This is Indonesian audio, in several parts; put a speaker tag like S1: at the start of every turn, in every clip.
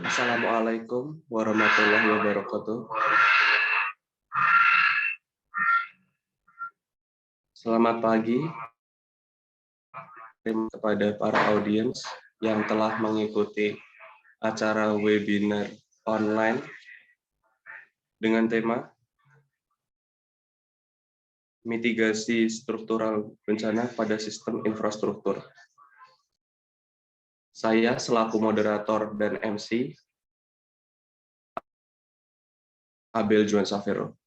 S1: Assalamualaikum warahmatullahi wabarakatuh. Selamat pagi kepada para audiens yang telah mengikuti acara webinar online dengan tema mitigasi struktural bencana pada sistem infrastruktur. Saya selaku moderator dan MC, Abel Juan Safero.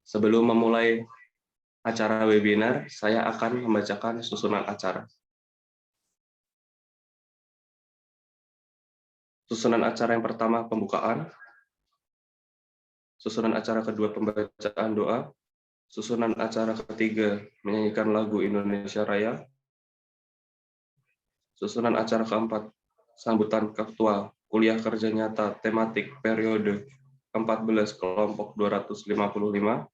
S1: Sebelum memulai acara webinar, saya akan membacakan susunan acara. Susunan acara yang pertama, pembukaan. Susunan acara kedua, pembacaan doa. Susunan acara ketiga, menyanyikan lagu Indonesia Raya. Susunan acara keempat, sambutan ketua kuliah kerja nyata tematik periode 14 kelompok 255.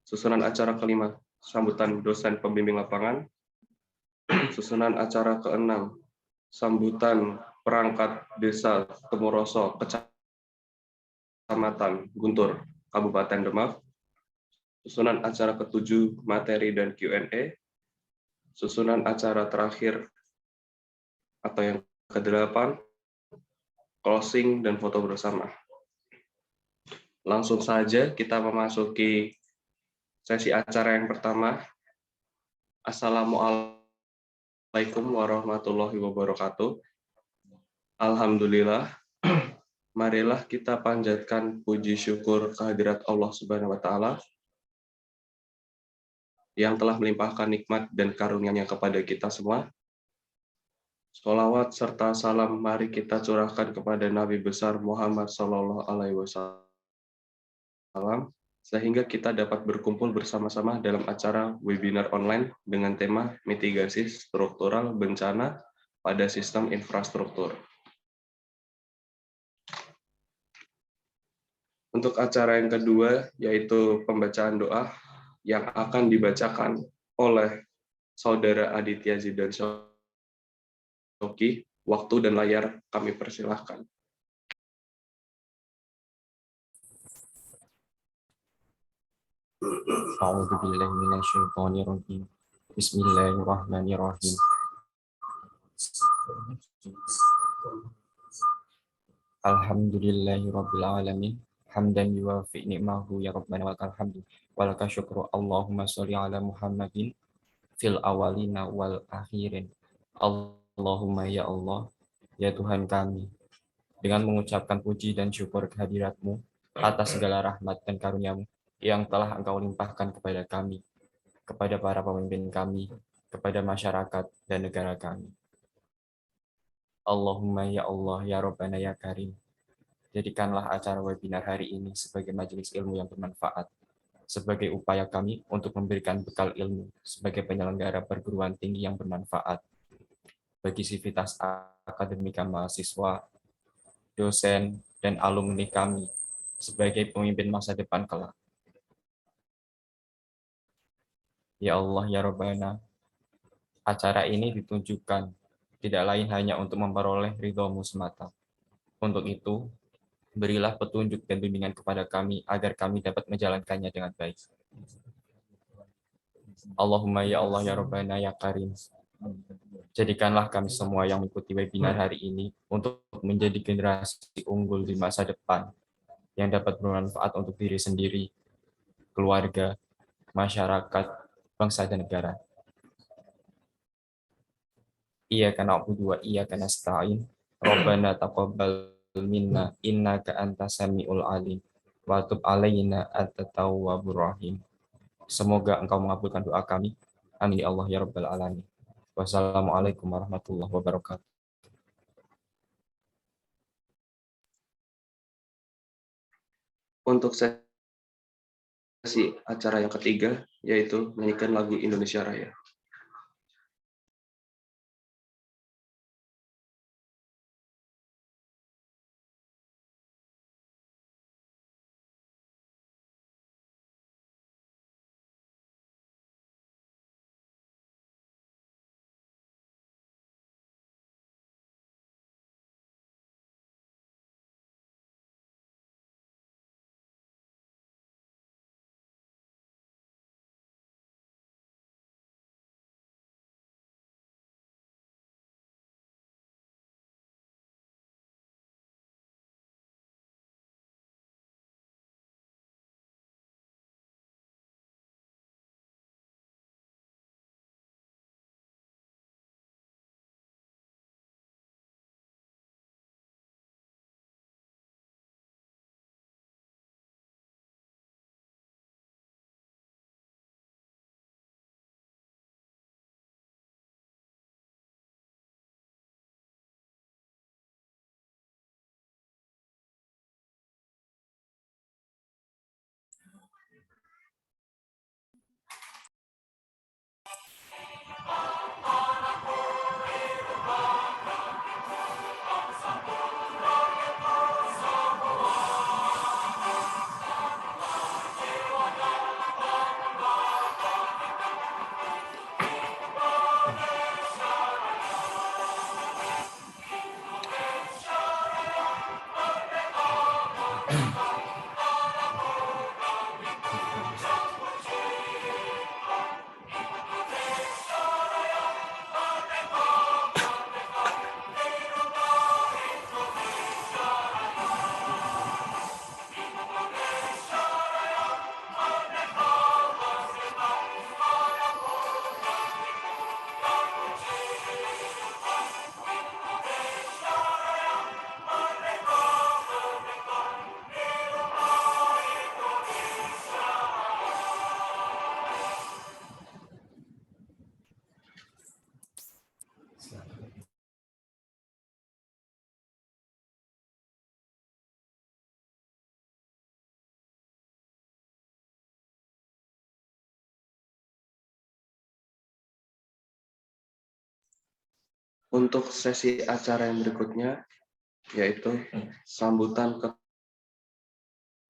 S1: Susunan acara kelima, sambutan dosen pembimbing lapangan. Susunan acara keenam, sambutan perangkat desa Temoroso, Kecamatan Guntur, Kabupaten Demak. Susunan acara ketujuh, materi dan Q&A. Susunan acara terakhir atau yang ke-8, closing dan foto bersama. Langsung saja kita memasuki sesi acara yang pertama. Assalamualaikum warahmatullahi wabarakatuh. Alhamdulillah. Marilah kita panjatkan puji syukur kehadirat Allah Subhanahu wa taala yang telah melimpahkan nikmat dan karunia-Nya kepada kita semua. Sholawat serta salam mari kita curahkan kepada Nabi besar Muhammad Sallallahu Alaihi Wasallam, sehingga kita dapat berkumpul bersama-sama dalam acara webinar online dengan tema mitigasi struktural bencana pada sistem infrastruktur. Untuk acara yang kedua, yaitu pembacaan doa yang akan dibacakan oleh Saudara Aditya Zidan Shoki. Waktu dan layar kami persilahkan.
S2: A'udzu billahi minasyaitonir rajim. Bismillahirrahmanirrahim. Alhamdulillahirabbil alamin. Hamdan yuwafi ni'mahu ya rabbana wa lakal hamdu wa lakal syukru. Allahumma sholli ala Muhammadin fil awalina wal akhirin. Allahumma ya Allah, ya Tuhan kami, dengan mengucapkan puji dan syukur kehadirat-Mu atas segala rahmat dan karunia-Mu yang telah Engkau limpahkan kepada kami, kepada para pemimpin kami, kepada masyarakat dan negara kami. Allahumma ya Allah, ya Rabbana ya Karim, jadikanlah acara webinar hari ini sebagai majelis ilmu yang bermanfaat, sebagai upaya kami untuk memberikan bekal ilmu sebagai penyelenggara perguruan tinggi yang bermanfaat bagi sivitas akademika mahasiswa, dosen, dan alumni kami sebagai pemimpin masa depan kelak. Ya Allah, ya Rabbana, acara ini ditunjukkan tidak lain hanya untuk memperoleh ridho-Mu semata. Untuk itu, berilah petunjuk dan bimbingan kepada kami agar kami dapat menjalankannya dengan baik. Allahumma ya Allah, ya Rabbana, ya Karim, jadikanlah kami semua yang mengikuti webinar hari ini untuk menjadi generasi unggul di masa depan yang dapat bermanfaat untuk diri sendiri, keluarga, masyarakat, bangsa, dan negara. Iyyaka na'budu wa iyyaka nasta'in. Rabbana taqabbal minna innaka antas samiul alim wa tub alaina antat tawwabur rahim. Semoga Engkau mengabulkan doa kami. Amin ya Allah ya rabbal alamin. Wassalamualaikum warahmatullahi wabarakatuh.
S1: Untuk sesi acara yang ketiga, yaitu menyanyikan lagu Indonesia Raya. Untuk sesi acara yang berikutnya, yaitu sambutan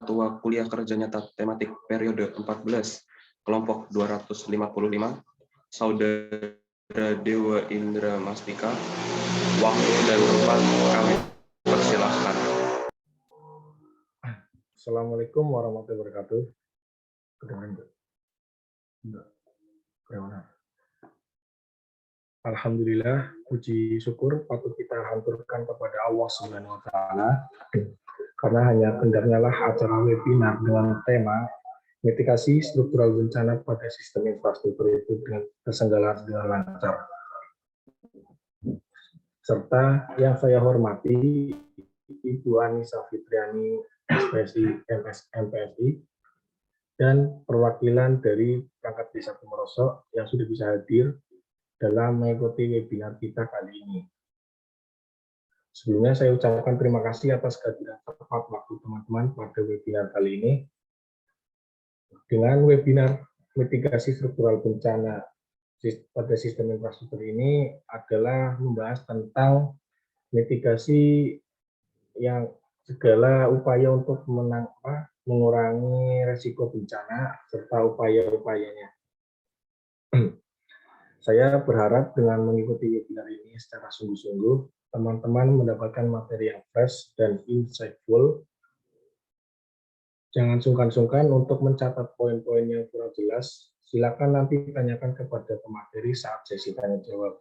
S1: Ketua Kuliah Kerja Nyata Tematik Periode 14, Kelompok 255, Saudara Dewa Indra Mastika. Waktu dan tempat kami persilahkan.
S3: Assalamualaikum warahmatullahi wabarakatuh. Kedengaran enggak? Enggak. Kedengaran. Alhamdulillah, puji syukur patut kita haturkan kepada Allah Subhanahu wa taala karena hanya kehendaknya lah acara webinar dengan tema mitigasi struktural bencana pada sistem infrastruktur itu dengan terselenggara dengan lancar. Serta yang saya hormati Ibu Anissa Fitriani, SPSI, MPSI, dan perwakilan dari perangkat desa Tumoroso yang sudah bisa hadir dalam mengikuti webinar kita kali ini. Sebelumnya saya ucapkan terima kasih atas kehadiran tepat waktu teman-teman pada webinar kali ini. Dengan webinar mitigasi struktural bencana pada sistem infrastruktur ini adalah membahas tentang mitigasi yang segala upaya untuk mengurangi resiko bencana serta upaya-upayanya. Saya berharap dengan mengikuti webinar ini secara sungguh-sungguh, teman-teman mendapatkan materi yang fresh dan insightful. Jangan sungkan-sungkan untuk mencatat poin-poin yang kurang jelas. Silakan nanti tanyakan kepada pemateri saat sesi tanya jawab.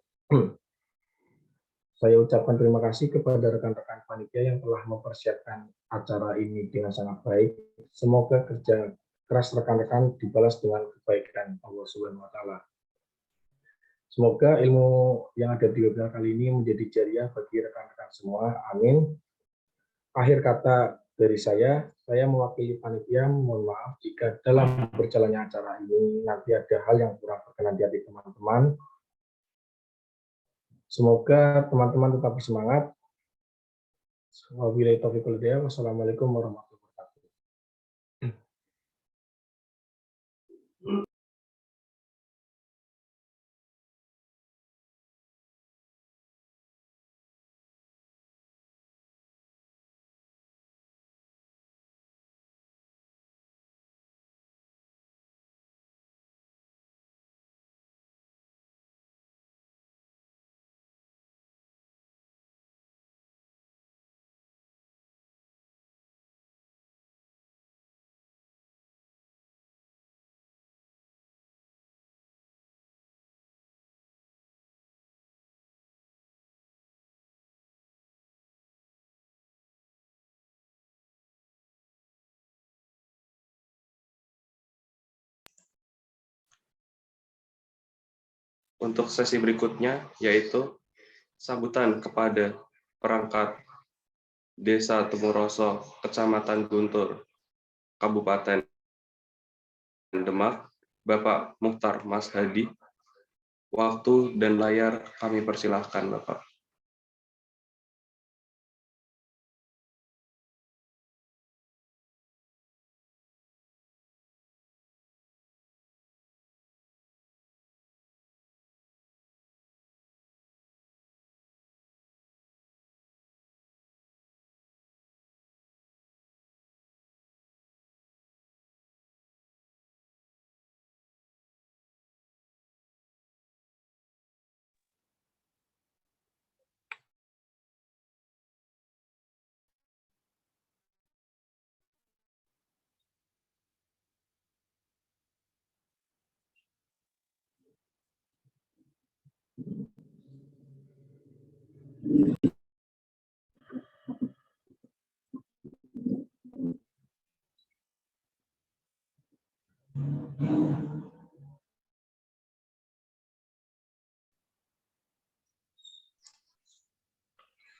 S3: Saya ucapkan terima kasih kepada rekan-rekan panitia yang telah mempersiapkan acara ini dengan sangat baik. Semoga kerja keras rekan-rekan dibalas dengan kebaikan Allah Subhanahu wa taala. Semoga ilmu yang ada di webinar kali ini menjadi jariah bagi rekan-rekan semua. Amin. Akhir kata dari saya mewakili panitia, mohon maaf jika dalam berjalannya acara ini nanti ada hal yang kurang berkenan di hati teman-teman. Semoga teman-teman tetap bersemangat. Wabillahi taufiq wal hidayah. Wassalamualaikum warahmatullahi wabarakatuh.
S1: Untuk sesi berikutnya, yaitu sambutan kepada perangkat Desa Tumoroso, Kecamatan Guntur, Kabupaten Demak, Bapak Mukhtar Mas Hadi. Waktu dan layar kami persilahkan, Bapak.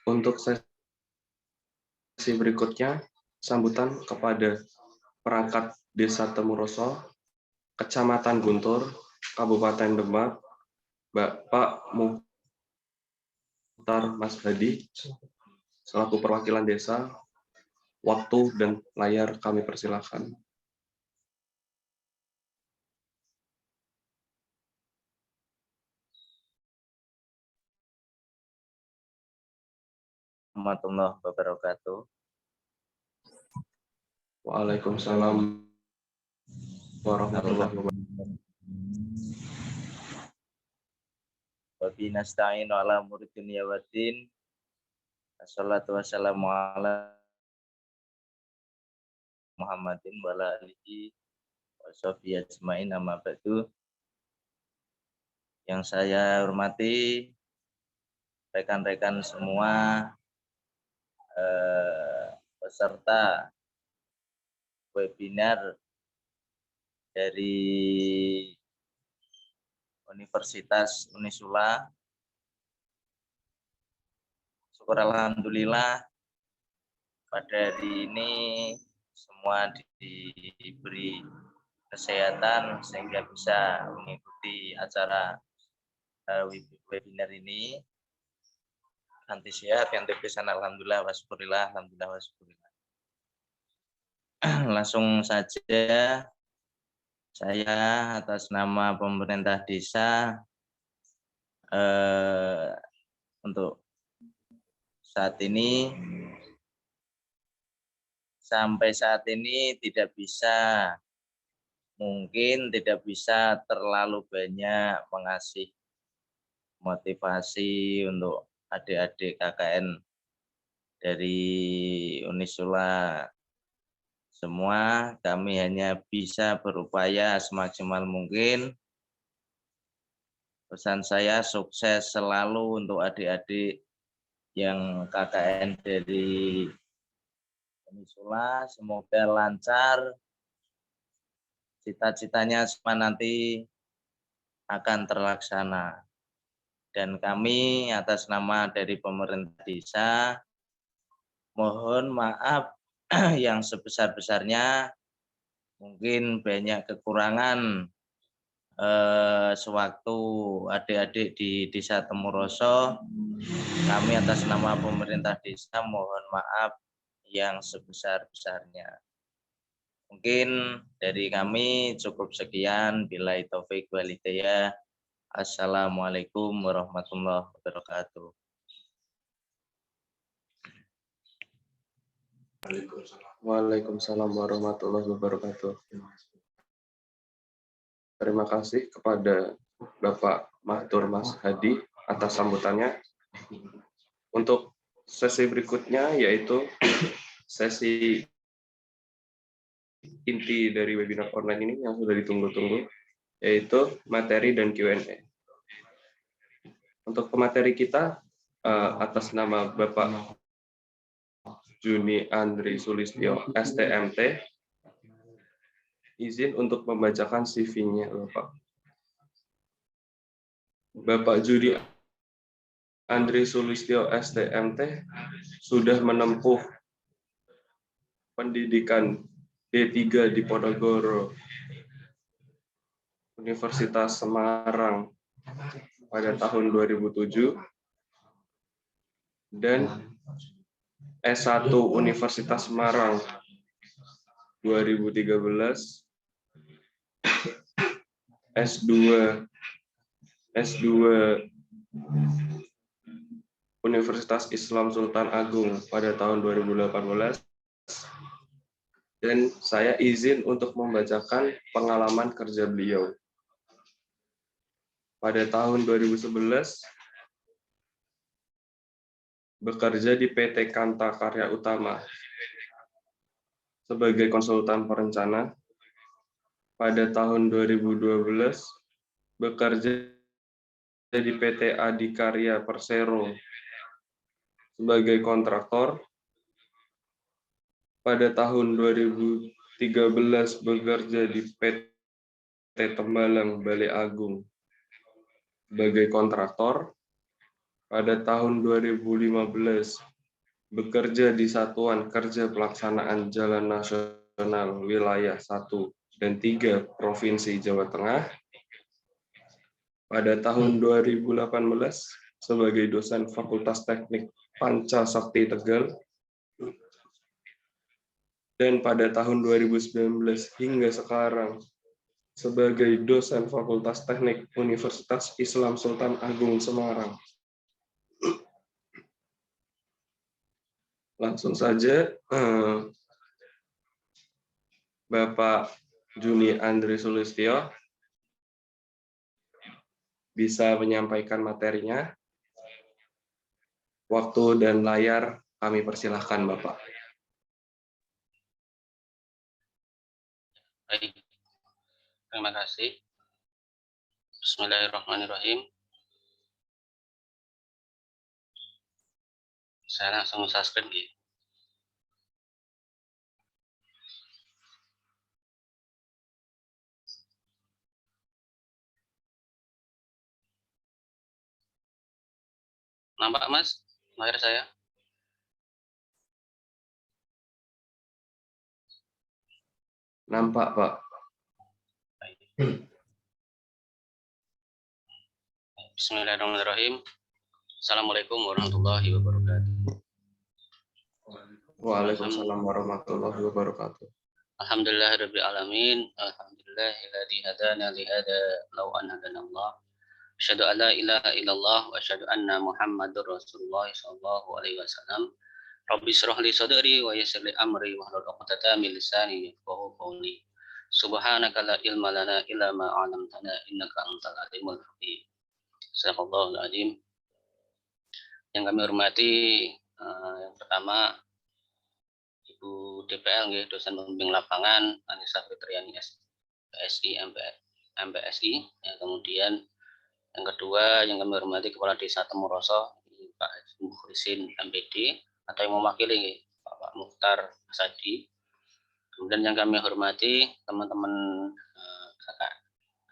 S1: Untuk sesi berikutnya, sambutan kepada perangkat Desa Tumoroso, Kecamatan Guntur, Kabupaten Demak, Bapak Mukhtar Mas Hadi, selaku perwakilan desa. Waktu dan layar kami persilahkan.
S4: warahmatullahi wabarakatuh.
S1: Waalaikumsalam warahmatullahi wabarakatuh.
S4: Wa bi nasta'inu ala umuri dunya waddin. Wassalatu wassalamu ala Muhammadin wa ala alihi wa sahbihi ajmain, amma ba'du. Yang saya hormati rekan-rekan semua, peserta webinar dari Universitas Unisula. Syukur alhamdulillah pada hari ini semua diberi kesehatan sehingga bisa mengikuti acara webinar ini. Nanti sehat, yang tepisan alhamdulillah wa syukurillah, alhamdulillah wa syukurillah. Langsung saja saya atas nama pemerintah desa untuk saat ini, sampai saat ini mungkin tidak bisa terlalu banyak mengasih motivasi untuk adik-adik KKN dari Unisula. Semua kami hanya bisa berupaya semaksimal mungkin. Pesan saya sukses selalu untuk adik-adik yang KKN dari Unisula. Semoga lancar. Cita-citanya semua nanti akan terlaksana. Dan kami atas nama dari pemerintah desa mohon maaf yang sebesar-besarnya, mungkin banyak kekurangan sewaktu adik-adik di Desa Temuroso. Kami atas nama pemerintah desa mohon maaf yang sebesar-besarnya. Mungkin dari kami cukup sekian. Billahi taufik wal hidayah. Assalamualaikum warahmatullahi wabarakatuh.
S1: Waalaikumsalam warahmatullahi wabarakatuh. Terima kasih kepada Bapak Mahtur Mas Hadi atas sambutannya. Untuk sesi berikutnya yaitu sesi inti dari webinar online ini yang sudah ditunggu-tunggu, yaitu materi dan Q&A. Untuk pemateri kita, atas nama Bapak Juni Andri Sulistyo, STMT, izin untuk membacakan CV-nya, Bapak. Bapak Juni Andri Sulistyo, STMT, sudah menempuh pendidikan D3 di Ponorogo, Universitas Semarang pada tahun 2007, dan S1 Universitas Semarang 2013, S2 Universitas Islam Sultan Agung pada tahun 2018, dan saya izin untuk membacakan pengalaman kerja beliau. Pada tahun 2011, bekerja di PT Kanta Karya Utama sebagai konsultan perencana. Pada tahun 2012, bekerja di PT Adikarya Persero sebagai kontraktor. Pada tahun 2013, bekerja di PT Tembalang Balai Agung sebagai kontraktor. Pada tahun 2015, bekerja di Satuan Kerja Pelaksanaan Jalan Nasional Wilayah 1 dan 3 Provinsi Jawa Tengah. Pada tahun 2018, sebagai dosen Fakultas Teknik Pancasakti Tegal. Dan pada tahun 2019 hingga sekarang, sebagai dosen Fakultas Teknik Universitas Islam Sultan Agung Semarang. langsung saja Bapak Juni Andri Sulistyo bisa menyampaikan materinya. Waktu dan layar kami persilahkan, Bapak.
S5: Baik, terima kasih. Bismillahirrahmanirrahim. Saya langsung subscribe ya. Nampak Mas layar saya?
S1: Nampak, Pak.
S5: Baik. Bismillahirrahmanirrahim. Assalamualaikum warahmatullahi wabarakatuh.
S1: Waalaikumsalam warahmatullahi wabarakatuh.
S5: Alhamdulillahirabbil alamin. Alhamdulillahilladzi hadana li hada law an hadanallah. Asyhadu an la ilaha illallah wa asyhadu anna Muhammadur Rasulullah sallallahu alaihi wasallam. Rabbi shrah li sadri wa yassir li amri wahlul 'uqdatam min lisani yafqahu qawli. Subhanaka la ilma lana illa ma 'allamtana innaka antal alimul hakim. Sadaqallahul azim. Yang kami hormati yang pertama Ibu DPL nggih, dosen pembimbing lapangan Anissa Fitriani PSI MPSI. Ya, kemudian yang kedua yang kami hormati Kepala Desa Temuroso Pak Mukhlisin MPD atau yang mewakili Pak Mukhtar Asadi. Kemudian yang kami hormati teman-teman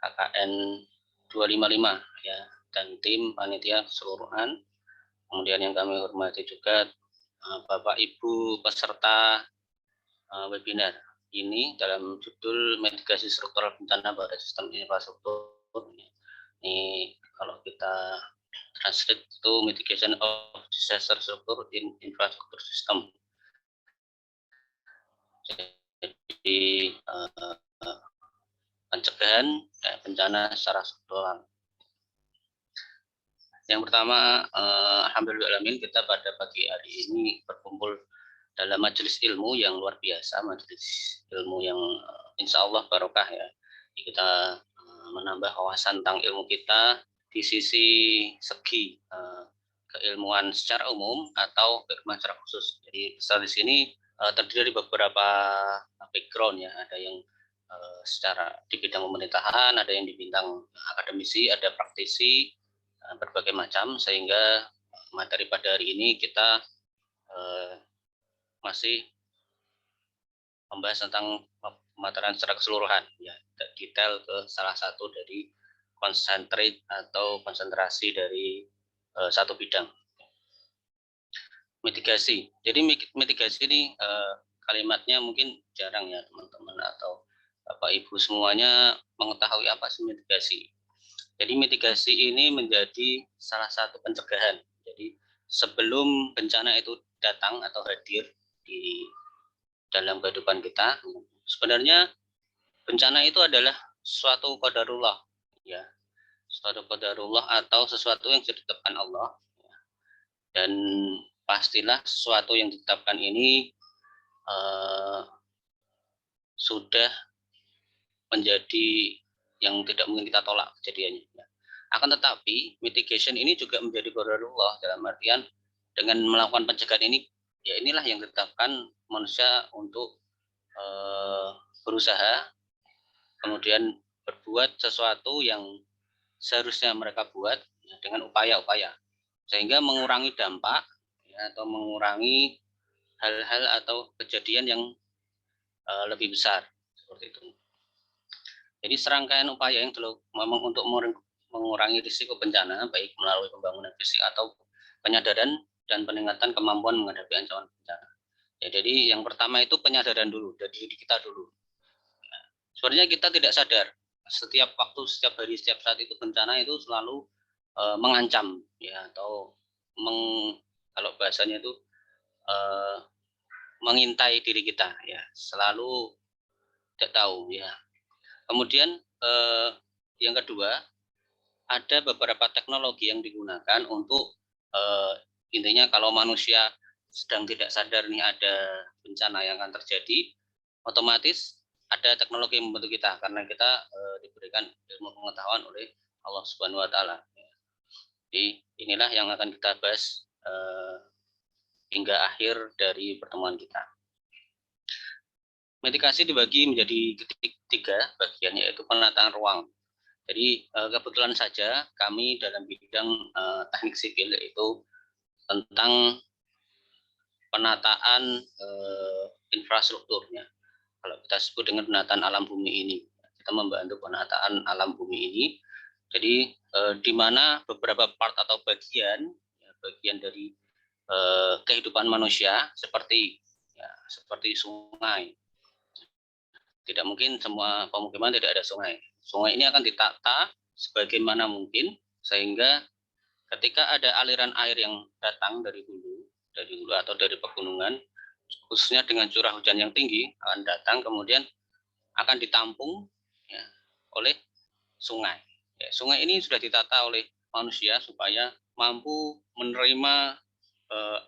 S5: KKN 255 ya dan tim panitia keseluruhan. Kemudian yang kami hormati juga Bapak Ibu peserta webinar ini dalam judul mitigasi struktural bencana pada sistem infrastruktur. Ini kalau kita translate itu mitigation of disaster structure in infrastructure system. Jadi pencegahan bencana secara struktural. Yang pertama, alhamdulillahirrahmanirrahim, kita pada pagi hari ini berkumpul dalam majelis ilmu yang luar biasa, majelis ilmu yang insya Allah barokah ya. Kita menambah wawasan tentang ilmu kita di sisi segi keilmuan secara umum atau keilmuan secara khusus. Jadi di sini terdiri dari beberapa background ya, ada yang secara di bidang pemerintahan, ada yang di bidang akademisi, ada praktisi, berbagai macam, sehingga materi pada hari ini kita masih membahas tentang pemaparan secara keseluruhan ya, detail ke salah satu dari konsentrasi dari satu bidang. Mitigasi. Jadi mitigasi ini kalimatnya mungkin jarang ya teman-teman atau Bapak Ibu semuanya mengetahui apa sih mitigasi. Jadi mitigasi ini menjadi salah satu pencegahan. Jadi sebelum bencana itu datang atau hadir di dalam kehidupan kita, sebenarnya bencana itu adalah suatu qadarullah ya, suatu qadarullah atau sesuatu yang ditetapkan Allah ya. Dan pastilah sesuatu yang ditetapkan ini sudah menjadi yang tidak mungkin kita tolak kejadiannya ya. Akan tetapi mitigation ini juga menjadi qadarullah dalam artian dengan melakukan pencegahan ini ya, inilah yang ditetapkan manusia untuk berusaha kemudian berbuat sesuatu yang seharusnya mereka buat ya, dengan upaya-upaya sehingga mengurangi dampak ya, atau mengurangi hal-hal atau kejadian yang lebih besar seperti itu. Jadi serangkaian upaya yang memang untuk mengurangi risiko bencana baik melalui pembangunan fisik atau penyadaran dan peningkatan kemampuan menghadapi ancaman bencana. Ya, jadi yang pertama itu penyadaran dulu dari diri kita dulu. Nah, sebenarnya kita tidak sadar setiap waktu, setiap hari, setiap saat itu bencana itu selalu mengancam ya, atau kalau bahasanya itu mengintai diri kita ya, selalu tidak tahu ya. Kemudian yang kedua, ada beberapa teknologi yang digunakan untuk intinya kalau manusia sedang tidak sadar nih ada bencana yang akan terjadi, otomatis ada teknologi yang membantu kita karena kita diberikan ilmu pengetahuan oleh Allah Subhanahu wa taala. Jadi inilah yang akan kita bahas hingga akhir dari pertemuan kita. Mitigasi dibagi menjadi tiga bagian, yaitu penataan ruang. Jadi kebetulan saja kami dalam bidang teknik sipil yaitu tentang penataan infrastrukturnya. Kalau kita sebut dengan penataan alam bumi ini, kita membantu penataan alam bumi ini. Jadi di mana beberapa part atau bagian dari kehidupan manusia seperti sungai. Tidak mungkin semua pemukiman tidak ada sungai. Sungai ini akan ditata sebagaimana mungkin sehingga ketika ada aliran air yang datang dari hulu atau dari pegunungan, khususnya dengan curah hujan yang tinggi akan datang, kemudian akan ditampung ya, oleh sungai. Ya, sungai ini sudah ditata oleh manusia supaya mampu menerima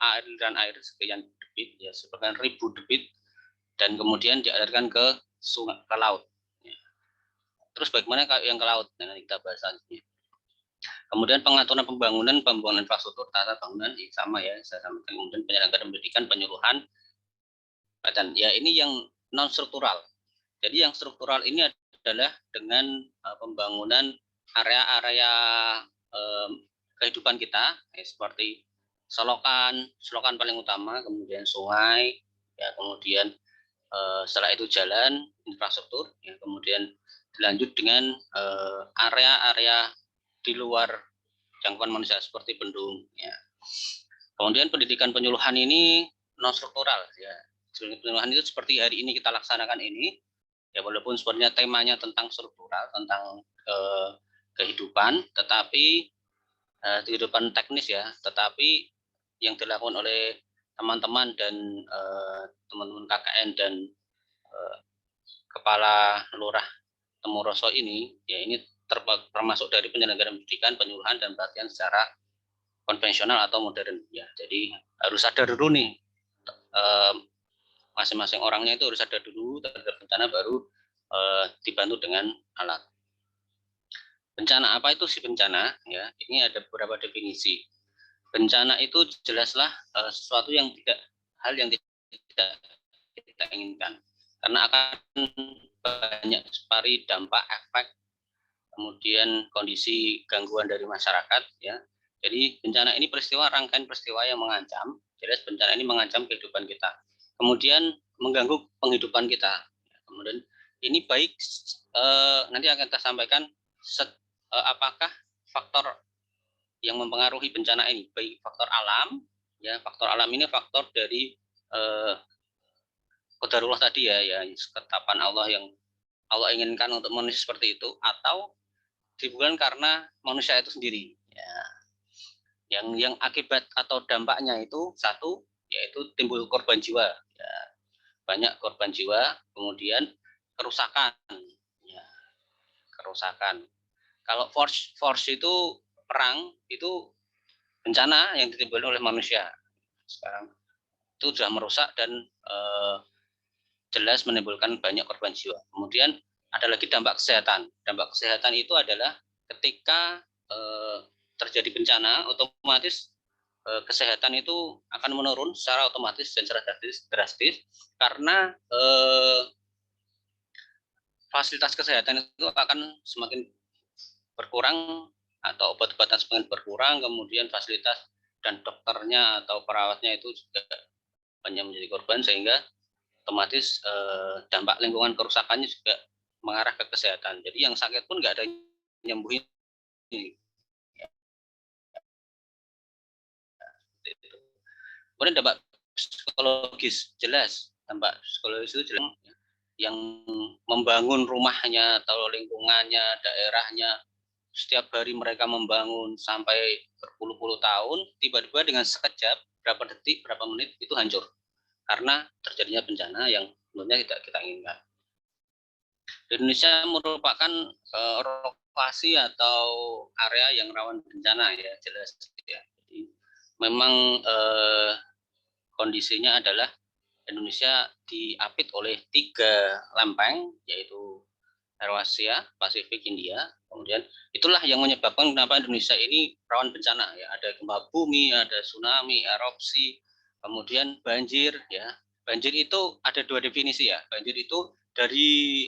S5: aliran air sekian debit, ya sekian ribu debit, dan kemudian dialirkan ke sungai, ke laut. Ya. Terus bagaimana yang ke laut? Nah, kita bahas selanjutnya. Kemudian pengaturan pembangunan infrastruktur tata bangunan sama ya, saya sampaikan. Kemudian penyelenggaraan pendidikan, penyuluhan, dan ya ini yang non struktural. Jadi yang struktural ini adalah dengan pembangunan area-area kehidupan kita, ya, seperti selokan paling utama, kemudian sungai, ya kemudian setelah itu jalan, infrastruktur, ya kemudian dilanjut dengan area-area di luar jangkauan manusia seperti bendung. Ya. Kemudian pendidikan penyuluhan ini non struktural. Ya. Penyuluhan itu seperti hari ini kita laksanakan ini, ya walaupun sebenarnya temanya tentang struktural, tentang kehidupan, tetapi kehidupan teknis ya, tetapi yang dilakukan oleh teman-teman dan teman-teman KKN dan kepala lurah Temuroso ini, ya ini termasuk dari penyelenggaraan pendidikan, penyuluhan dan pelatihan secara konvensional atau modern. Ya, jadi harus sadar dulu nih, masing-masing orangnya itu harus sadar dulu terhadap bencana, baru dibantu dengan alat. Bencana apa itu sih bencana? Ya, ini ada beberapa definisi. Bencana itu jelaslah sesuatu yang hal yang tidak kita inginkan, karena akan banyak sekali dampak, efek, kemudian kondisi gangguan dari masyarakat. Ya, jadi bencana ini rangkaian peristiwa yang mengancam. Jelas bencana ini mengancam kehidupan kita, kemudian mengganggu penghidupan kita. Kemudian ini baik nanti akan kita sampaikan apakah faktor yang mempengaruhi bencana ini, baik faktor alam, ya faktor alam ini faktor dari qadarullah tadi ya ketetapan Allah yang Allah inginkan untuk manusia seperti itu, atau bukan karena manusia itu sendiri. Ya. Yang akibat atau dampaknya itu satu, yaitu timbul korban jiwa. Ya. Banyak korban jiwa, kemudian kerusakan. Ya. Kerusakan. Kalau force itu perang, itu bencana yang ditimbulkan oleh manusia. Sekarang itu sudah merusak dan jelas menimbulkan banyak korban jiwa. Kemudian ada lagi dampak kesehatan. Dampak kesehatan itu adalah ketika terjadi bencana, otomatis kesehatan itu akan menurun secara otomatis dan secara drastis karena fasilitas kesehatan itu akan semakin berkurang atau obat-obatan semakin berkurang, kemudian fasilitas dan dokternya atau perawatnya itu juga banyak menjadi korban, sehingga otomatis dampak lingkungan kerusakannya juga mengarah ke kesehatan. Jadi yang sakit pun nggak ada nyembuhin. Kemudian dampak psikologis jelas, dampak psikologis itu jelas yang membangun rumahnya atau lingkungannya, daerahnya, setiap hari mereka membangun sampai berpuluh-puluh tahun, tiba-tiba dengan sekejap, berapa detik, berapa menit itu hancur karena terjadinya bencana yang sebenarnya tidak kita inginkan. Indonesia merupakan lokasi atau area yang rawan bencana ya, jelas ya. Jadi memang kondisinya adalah Indonesia diapit oleh 3 lempeng, yaitu Eurasia, Pasifik, India. Kemudian itulah yang menyebabkan kenapa Indonesia ini rawan bencana. Ya, ada gempa bumi, ada tsunami, erupsi, kemudian banjir. Ya, banjir itu ada 2 definisi ya. Banjir itu dari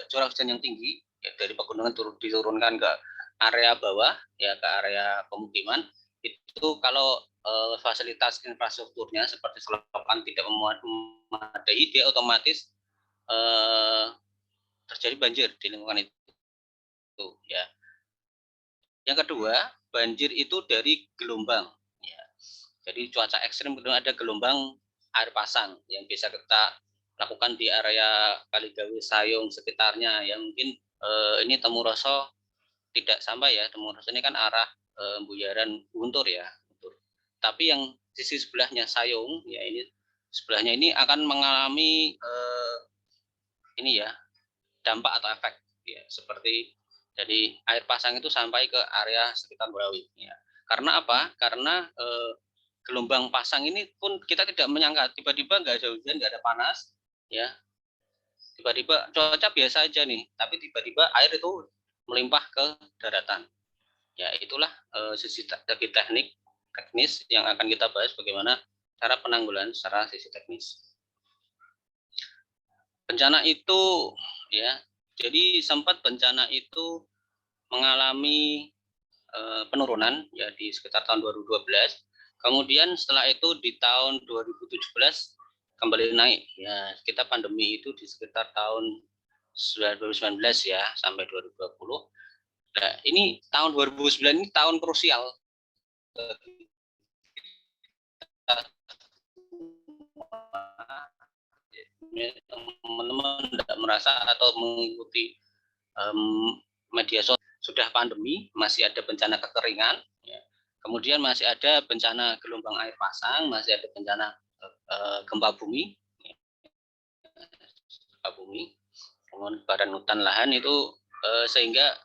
S5: curah hujan yang tinggi, ya, dari pegunungan diturunkan ke area bawah, ya, ke area pemukiman. Itu kalau fasilitas infrastrukturnya seperti selokan tidak memadai, dia otomatis terjadi banjir di lingkungan itu, ya. Yang kedua, banjir itu dari gelombang, ya. Jadi cuaca ekstrim itu ada gelombang air pasang yang bisa kita lakukan di area Kaligawe, Sayung sekitarnya, yang mungkin ini Temuroso tidak sampai ya. Temuroso ini kan arah Buyaran Guntur ya, Guntur. Tapi yang sisi sebelahnya Sayung, ya, ini sebelahnya ini akan mengalami ini ya, dampak atau efek, ya, seperti jadi air pasang itu sampai ke area sekitar Berawi, ya. Karena apa? Karena gelombang pasang ini pun kita tidak menyangka, tiba-tiba nggak ada hujan, nggak ada panas, ya, tiba-tiba cuaca biasa aja nih, tapi tiba-tiba air itu melimpah ke daratan. Ya, itulah sisi teknis yang akan kita bahas, bagaimana cara penanggulangan secara sisi teknis. Bencana itu, ya, jadi sempat bencana itu mengalami penurunan ya di sekitar tahun 2012. Kemudian setelah itu di tahun 2017 kembali naik. Ya, kita pandemi itu di sekitar tahun 2019 ya sampai 2020. Nah, ini tahun 2009 ini tahun krusial. Teman-teman tidak merasa atau mengikuti media sosial, sudah pandemi, masih ada bencana kekeringan, ya. Kemudian masih ada bencana gelombang air pasang, masih ada bencana gempa bumi, kemudian kebakaran hutan lahan itu, sehingga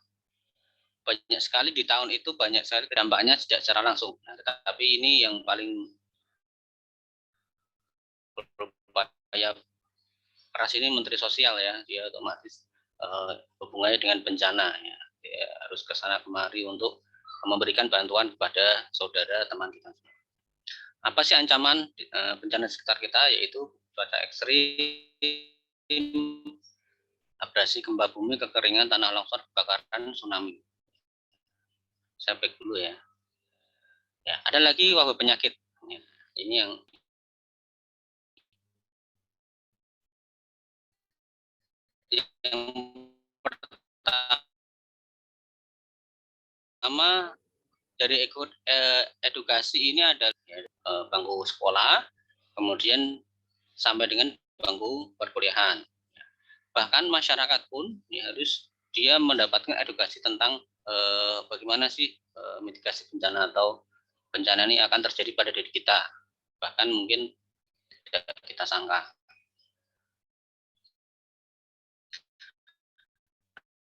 S5: banyak sekali di tahun itu banyak sekali dampaknya tidak secara langsung. Nah, tetapi ini yang paling berupaya keras ini Menteri Sosial ya, dia otomatis hubungannya dengan bencana ya. Dia harus ke sana kemari untuk memberikan bantuan kepada saudara teman kita. Apa sih ancaman bencana di sekitar kita? Yaitu cuaca ekstrim, abrasi, gempa bumi, kekeringan, tanah longsor, kebakaran, tsunami. Saya back dulu ya. Ya, ada lagi wabah penyakit. Ya, ini yang pertama dari edukasi ini adalah bangku sekolah, kemudian sampai dengan bangku perkuliahan. Bahkan masyarakat pun ya, harus dia mendapatkan edukasi tentang bagaimana sih mitigasi bencana atau bencana ini akan terjadi pada diri kita. Bahkan mungkin tidak kita sangka.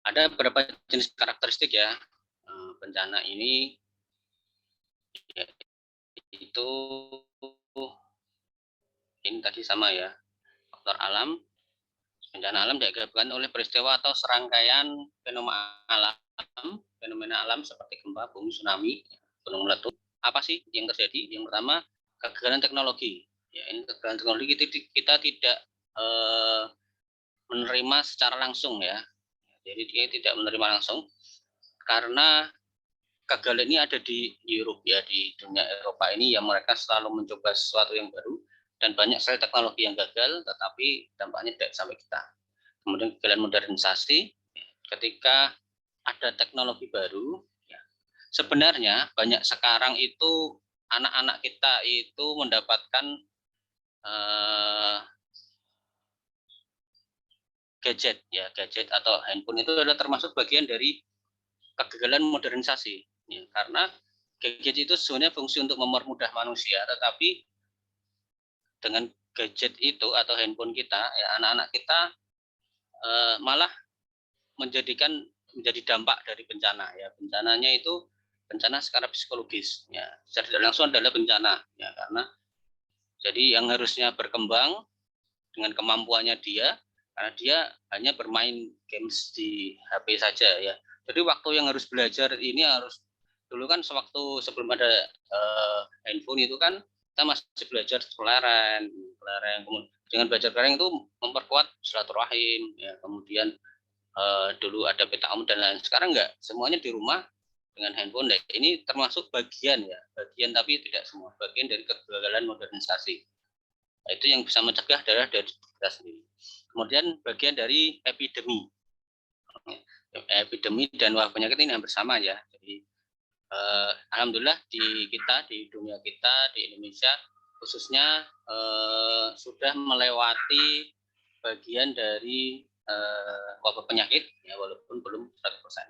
S5: Ada beberapa jenis karakteristik ya bencana ini, yaitu ini tadi sama ya, faktor alam. Bencana alam diakibatkan oleh peristiwa atau serangkaian fenomena alam seperti gempa, bumi, tsunami, gunung meletus. Apa sih yang terjadi? Yang pertama, kegagalan teknologi. Ya, ini kegagalan teknologi kita tidak menerima secara langsung ya. Jadi dia tidak menerima langsung karena kegagalan ini ada di Eropa ya, di dunia Eropa ini yang mereka selalu mencoba sesuatu yang baru dan banyak sekali teknologi yang gagal tetapi dampaknya tidak sampai kita. Kemudian kegagalan modernisasi, ketika ada teknologi baru ya, sebenarnya banyak sekarang itu anak-anak kita itu mendapatkan gadget ya, gadget atau handphone itu adalah termasuk bagian dari kegagalan modernisasi ya, karena gadget itu sebenarnya fungsi untuk mempermudah manusia, tetapi dengan gadget itu atau handphone kita ya, anak-anak kita malah menjadi dampak dari bencana ya. Bencananya itu bencana secara psikologis ya, secara tidak langsung adalah bencana ya, karena Jadi yang harusnya berkembang dengan kemampuannya dia, karena dia hanya bermain games di HP saja ya. Jadi waktu yang harus belajar ini harus, dulu kan sewaktu sebelum ada handphone itu kan kita masih belajar kelereng, kemudian dengan belajar kelereng itu memperkuat silaturahim ya, kemudian dulu ada peta umum dan lain. Sekarang enggak, semuanya di rumah dengan handphone. Nah, ini termasuk bagian ya, bagian tapi tidak semua, bagian dari kegagalan modernisasi. Nah, itu yang bisa mencegah adalah dari kita sendiri. Kemudian bagian dari epidemi. Epidemi dan wabah penyakit ini hampir sama ya. Jadi alhamdulillah di kita, di dunia kita, di Indonesia khususnya sudah melewati bagian dari wabah penyakit ya, walaupun belum 100%.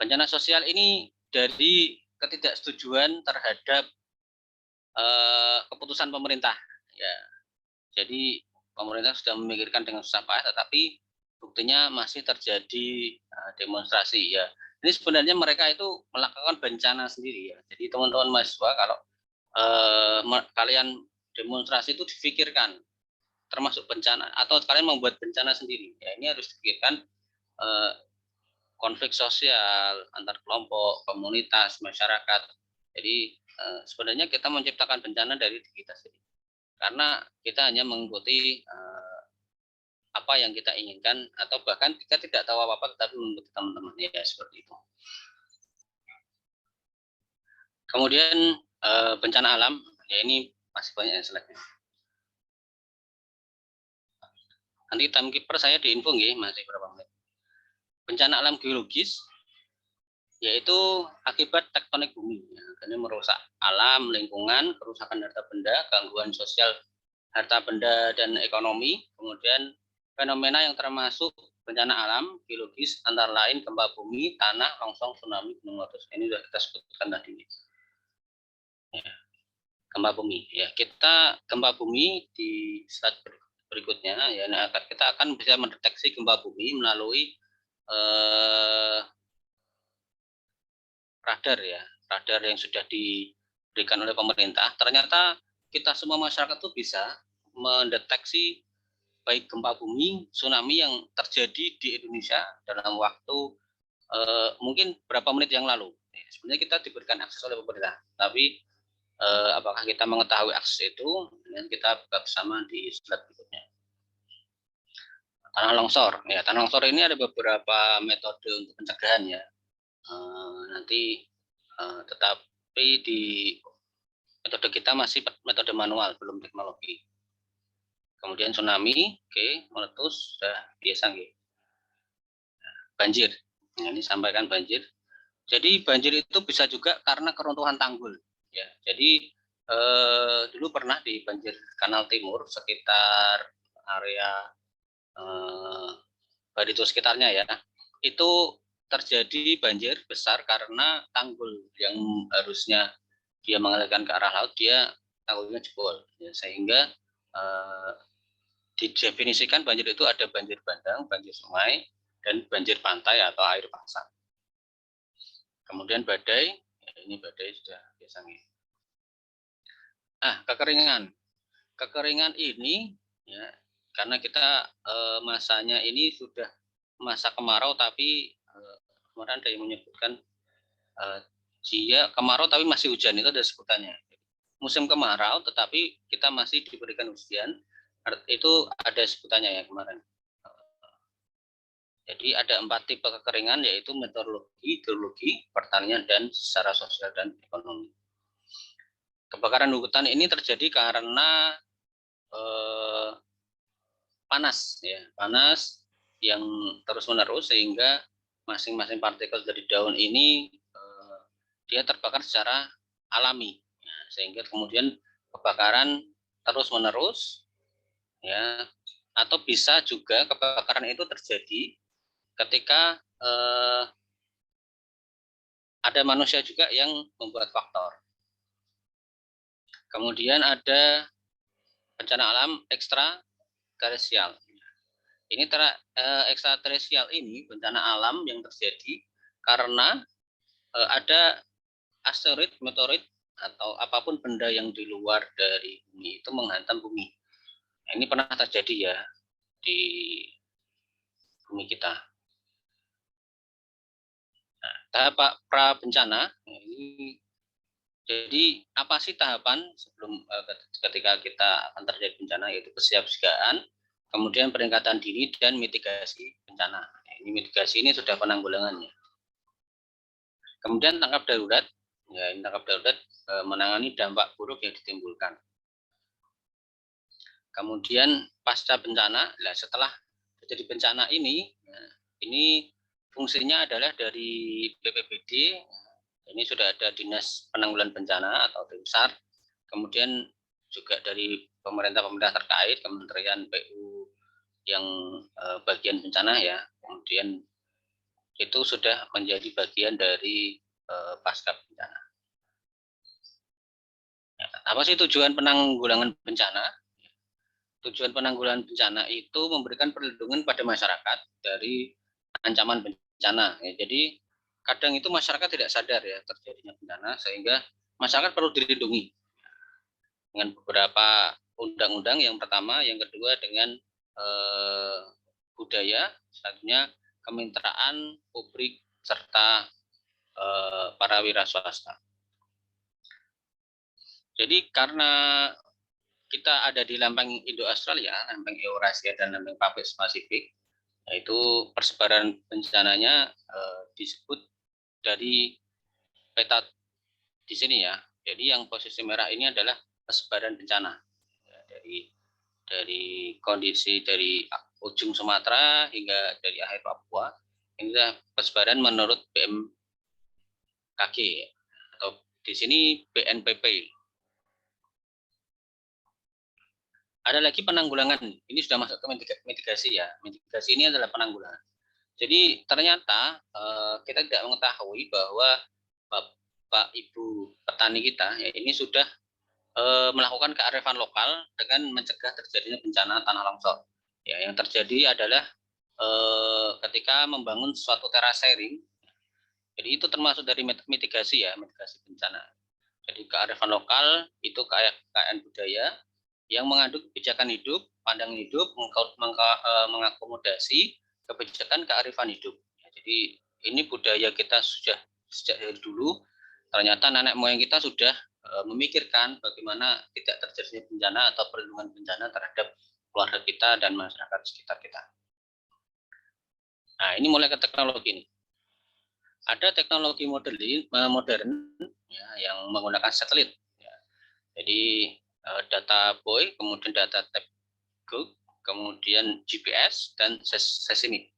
S5: Bencana sosial ini dari ketidaksetujuan terhadap keputusan pemerintah ya. Jadi pemerintah sudah memikirkan dengan susah payah, tetapi buktinya masih terjadi demonstrasi ya. Ini sebenarnya mereka itu melakukan bencana sendiri ya. Jadi teman-teman mahasiswa, kalau kalian demonstrasi itu difikirkan termasuk bencana atau kalian membuat bencana sendiri ya, ini harus dipikirkan konflik sosial antar kelompok, komunitas, masyarakat. Jadi sebenarnya kita menciptakan bencana dari diri kita sendiri, karena kita hanya mengikuti apa yang kita inginkan, atau bahkan kita tidak tahu apa-apa tetapi mengikuti teman-teman ya, seperti itu. Kemudian bencana alam ya, ini masih banyak slide-nya. Nanti timekeeper saya diinfo nggih, masih berapa menit. Bencana alam geologis yaitu akibat tektonik bumi ya, karena merusak alam, lingkungan, kerusakan harta benda, gangguan sosial harta benda dan ekonomi. Kemudian fenomena yang termasuk bencana alam geologis antara lain gempa bumi, tanah, longsor, tsunami, gunung meletus. Ini sudah kita sebutkan tadi ya, gempa bumi ya. Kita gempa bumi di slide berikutnya ya, nah, kita akan bisa mendeteksi gempa bumi melalui radar ya, radar yang sudah diberikan oleh pemerintah. Ternyata kita semua masyarakat itu bisa mendeteksi baik gempa bumi, tsunami yang terjadi di Indonesia dalam waktu mungkin berapa menit yang lalu. Sebenarnya kita diberikan akses oleh pemerintah, tapi apakah kita mengetahui akses itu? Dan kita buka bersama di slide berikutnya. Tanah longsor, ya, tanah longsor ini ada beberapa metode untuk pencegahan ya. Nanti tetapi di metode kita masih metode manual, belum teknologi. Kemudian tsunami, meletus sudah biasa nggih. Banjir, nah, ini sampaikan banjir. Jadi banjir itu bisa juga karena keruntuhan tanggul ya. Jadi dulu pernah di banjir Kanal Timur sekitar area Barito sekitarnya ya, itu terjadi banjir besar karena tanggul yang harusnya dia mengalirkan ke arah laut, dia tanggulnya jebol ya, sehingga didefinisikan banjir itu ada banjir bandang, banjir sungai, dan banjir pantai atau air pasang. Kemudian badai, ya, ini badai sudah biasa nih. Kekeringan ini ya, karena kita masanya ini sudah masa kemarau, tapi kemarin ada yang menyebutkan dia kemarau tapi masih hujan, itu ada sebutannya. Musim kemarau tetapi kita masih diberikan hujan, itu ada sebutannya ya kemarin. Jadi ada 4 tipe kekeringan, yaitu meteorologi, hidrologi, pertanian, dan secara sosial dan ekonomi. Kebakaran hutan ini terjadi karena panas ya, panas yang terus-menerus sehingga masing-masing partikel dari daun ini dia terbakar secara alami ya, sehingga kemudian kebakaran terus-menerus ya, atau bisa juga kebakaran itu terjadi ketika ada manusia juga yang membuat faktor. Kemudian ada bencana alam ekstraterestrial. Ini ekstraterestrial ini bencana alam yang terjadi karena ada asteroid, meteorit atau apapun benda yang di luar dari bumi itu menghantam bumi. Nah, ini pernah terjadi ya di bumi kita. Nah, tahap pra bencana ini, jadi apa sih tahapan sebelum ketika kita akan terjadi bencana, yaitu kesiapsiagaan, kemudian peringatan dini dan mitigasi bencana. Nah, ini mitigasi ini sudah penanggulangannya. Kemudian tanggap darurat, ya ini tanggap darurat menangani dampak buruk yang ditimbulkan. Kemudian pasca bencana, nah setelah terjadi bencana ini fungsinya adalah dari BPBD, ini sudah ada Dinas Penanggulangan Bencana atau Tim SAR, kemudian juga dari pemerintah terkait, Kementerian PU yang bagian bencana ya, kemudian itu sudah menjadi bagian dari pasca bencana. Ya, apa sih tujuan penanggulangan bencana? Tujuan penanggulangan bencana itu memberikan perlindungan pada masyarakat dari ancaman bencana. Ya, jadi kadang itu masyarakat tidak sadar ya terjadinya bencana, sehingga masyarakat perlu dilindungi dengan beberapa undang-undang. Yang pertama, yang kedua dengan budaya, selanjutnya kemitraan publik serta para wira swasta. Jadi karena kita ada di lempeng Indo-Australia, lempeng Eurasia dan lempeng Pasifik, yaitu persebaran bencananya disebut dari peta di sini ya. Jadi yang posisi merah ini adalah persebaran bencana ya, dari kondisi dari ujung Sumatera hingga dari akhir Papua. Ini adalah persebaran menurut BMKG atau di sini BNPB. Ada lagi penanggulangan, ini sudah masuk ke mitigasi ya. Mitigasi ini adalah penanggulangan. Jadi ternyata kita tidak mengetahui bahwa Bapak Ibu petani kita ya, ini sudah melakukan kearifan lokal dengan mencegah terjadinya bencana tanah longsor. Ya, yang terjadi adalah ketika membangun suatu terasering. Jadi itu termasuk dari mitigasi ya, mitigasi bencana. Jadi kearifan lokal itu kekayaan budaya yang mengandung kebijakan hidup, pandangan hidup, mengakomodasi kebijakan kearifan hidup. Jadi ini budaya kita sudah sejak dari dulu. Ternyata nenek moyang kita sudah memikirkan bagaimana tidak terjadinya bencana atau perlindungan bencana terhadap keluarga kita dan masyarakat sekitar kita. Nah, ini mulai ke teknologi ini. Ada teknologi modern ya, yang menggunakan satelit. Ya. Jadi data buoy, kemudian data tabgook, kemudian GPS dan seismik.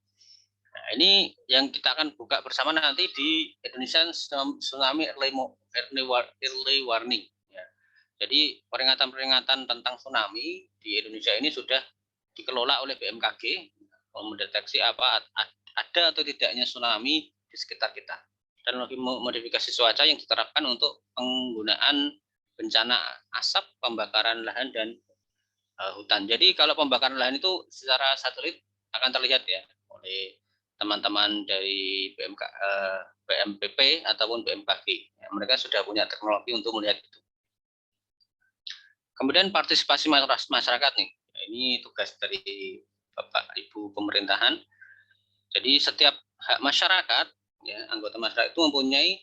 S5: Nah, ini yang kita akan buka bersama nanti di Indonesian Tsunami Early Warning. Ya. Jadi peringatan-peringatan tentang tsunami di Indonesia ini sudah dikelola oleh BMKG, mendeteksi apa ada atau tidaknya tsunami di sekitar kita. Teknologi modifikasi cuaca yang diterapkan untuk penggunaan bencana asap, pembakaran lahan dan hutan. Jadi kalau pembakaran lahan itu secara satelit akan terlihat ya oleh teman-teman dari BMPP ataupun BMKG. Ya, mereka sudah punya teknologi untuk melihat itu. Kemudian partisipasi masyarakat nih. Ya, ini tugas dari Bapak Ibu pemerintahan. Jadi setiap hak masyarakat, ya, anggota masyarakat itu mempunyai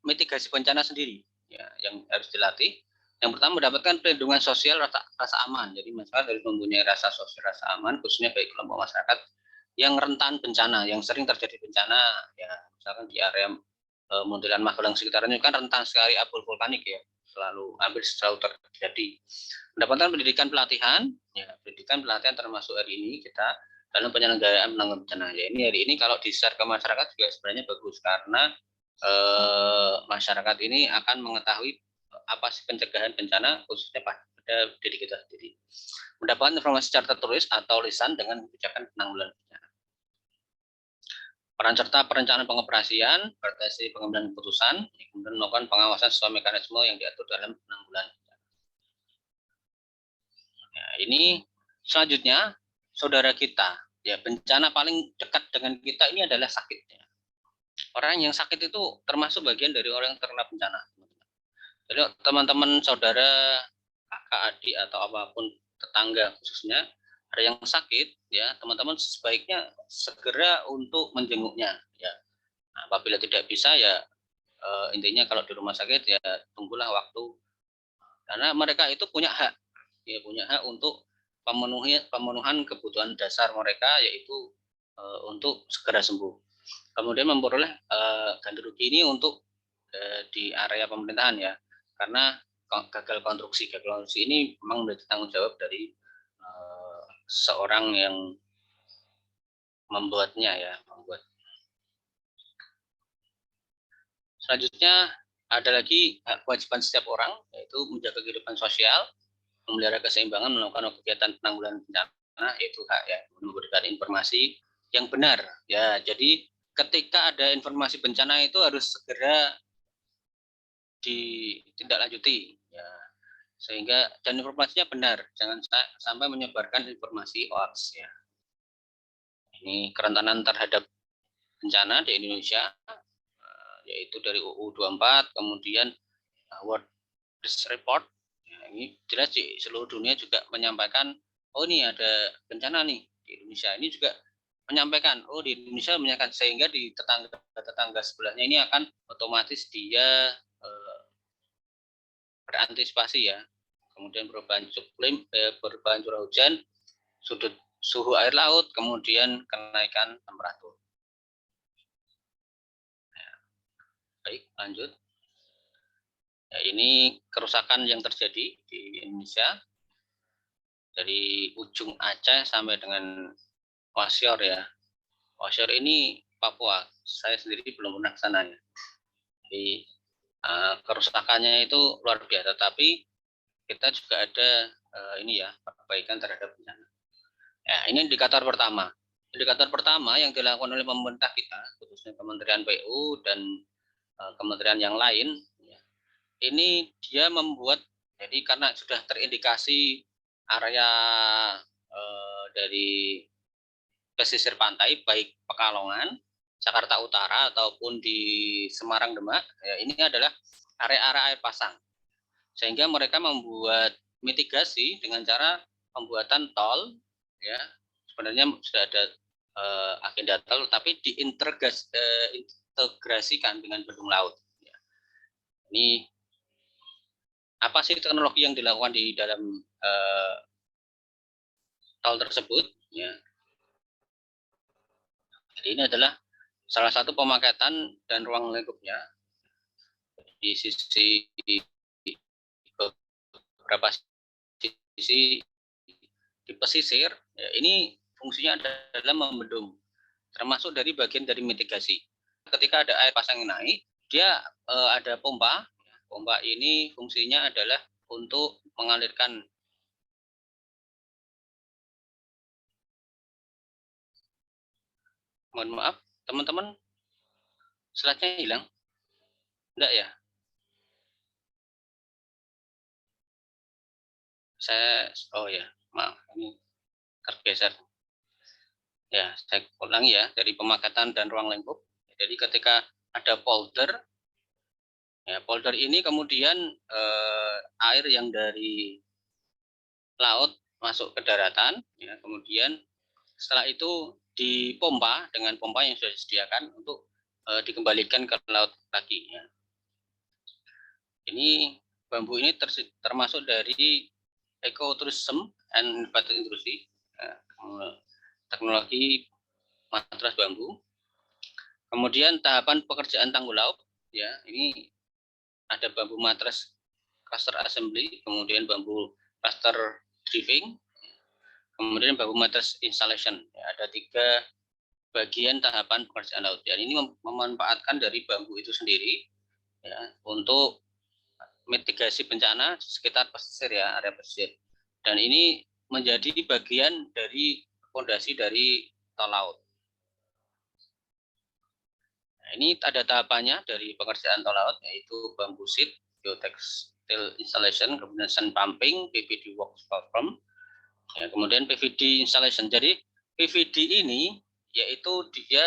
S5: mitigasi bencana sendiri, ya, yang harus dilatih. Yang pertama, mendapatkan perlindungan sosial rasa aman. Jadi masyarakat harus mempunyai rasa sosial rasa aman, khususnya bagi kelompok masyarakat yang rentan bencana, yang sering terjadi bencana, ya misalkan di area Muntilan Magelang sekitarnya kan rentan sekali abu vulkanik ya, hampir selalu terjadi. Mendapatkan pendidikan pelatihan, ya pendidikan pelatihan termasuk hari ini kita dalam penyelenggaraan penanggulangan bencana. Ya, ini hari ini kalau di-share ke masyarakat juga sebenarnya bagus karena masyarakat ini akan mengetahui apa sih pencegahan bencana khususnya pada diri kita sendiri. Mendapatkan informasi secara tertulis atau lisan dengan kebijakan penanggulangan bencana. Peran serta perencanaan pengoperasian, koordinasi pengambilan keputusan, kemudian melakukan pengawasan sesuai mekanisme yang diatur dalam penanggulangan bencana. Nah, ini selanjutnya saudara kita, ya bencana paling dekat dengan kita ini adalah sakit. Ya. Orang yang sakit itu termasuk bagian dari orang yang terkena bencana. Jadi teman-teman, saudara, kakak, adik atau apapun, tetangga khususnya, ada yang sakit, ya teman-teman sebaiknya segera untuk menjenguknya. Ya, nah, apabila tidak bisa ya intinya kalau di rumah sakit ya tunggulah waktu, karena mereka itu punya hak, ya punya hak untuk pemenuhan kebutuhan dasar mereka, yaitu untuk segera sembuh. Kemudian memperoleh ganti rugi ini untuk di area pemerintahan ya, karena gagal konstruksi ini memang menjadi tanggung jawab dari seorang yang membuatnya ya. Selanjutnya ada lagi kewajiban setiap orang, yaitu menjaga kehidupan sosial, memelihara keseimbangan, melakukan kegiatan penanggulangan bencana, yaitu hak ya, memberikan informasi yang benar ya. Jadi ketika ada informasi bencana itu harus segera ditindaklanjuti ya, sehingga dan informasinya benar, jangan sampai menyebarkan informasi hoax ya. Ini kerentanan terhadap bencana di Indonesia, yaitu dari UU 24, kemudian World Report. Ya, ini jelas di seluruh dunia juga menyampaikan, oh ini ada bencana nih di Indonesia. Ini juga menyampaikan, oh di Indonesia menyampaikan, sehingga di tetangga sebelahnya ini akan otomatis dia berantisipasi ya. Kemudian perubahan curah hujan, suhu air laut, kemudian kenaikan temperatur. Ya, baik, lanjut. Ya, ini kerusakan yang terjadi di Indonesia dari ujung Aceh sampai dengan Wasior ya. Wasior ini Papua. Saya sendiri belum pernah ke sana ya. Jadi kerusakannya itu luar biasa. Tapi kita juga ada ini ya, perbaikan terhadap bencana. Ya, ini indikator pertama. Indikator pertama yang dilakukan oleh pemerintah kita, khususnya Kementerian PU dan kementerian yang lain, ya, ini dia membuat, jadi karena sudah terindikasi area dari pesisir pantai, baik Pekalongan, Jakarta Utara, ataupun di Semarang, Demak, ya, ini adalah area-area air pasang. Sehingga mereka membuat mitigasi dengan cara pembuatan tol, ya sebenarnya sudah ada agenda tol, tapi diintegrasikan dengan bendung laut. Ya. Ini apa sih teknologi yang dilakukan di dalam tol tersebut? Ya. Jadi ini adalah salah satu pemaketan dan ruang lingkupnya di sisi beberapa sisi di pesisir. Ya, ini fungsinya adalah membendung, termasuk dari bagian dari mitigasi. Ketika ada air pasang yang naik, dia ada pompa. Pompa ini fungsinya adalah untuk mengalirkan. Mohon maaf, teman-teman, slide-nya hilang? Enggak ya? Oh ya, maaf, ini tergeser. Ya, saya ulangi ya, dari pemakatan dan ruang lingkup. Jadi ketika ada polder, ya, polder ini kemudian air yang dari laut masuk ke daratan, ya, kemudian setelah itu dipompa dengan pompa yang sudah disediakan untuk dikembalikan ke laut lagi. Ya. Ini bambu ini termasuk dari ecotourism and habitat industry, ya, teknologi matras bambu. Kemudian tahapan pekerjaan tanggul laut, ya ini ada bambu matras cluster assembly, kemudian bambu cluster driving, kemudian bambu matras installation. Ya, ada 3 bagian tahapan pekerjaan laut. Dan ini memanfaatkan dari bambu itu sendiri ya, untuk mitigasi bencana di sekitar pesisir ya, area pesisir. Dan ini menjadi bagian dari fondasi dari tol laut. Nah, ini ada tahapannya dari pekerjaan tol laut, yaitu bambu sheet, geotextile installation, kemudian sand pumping, PVD works platform, ya, kemudian PVD installation. Jadi PVD ini yaitu dia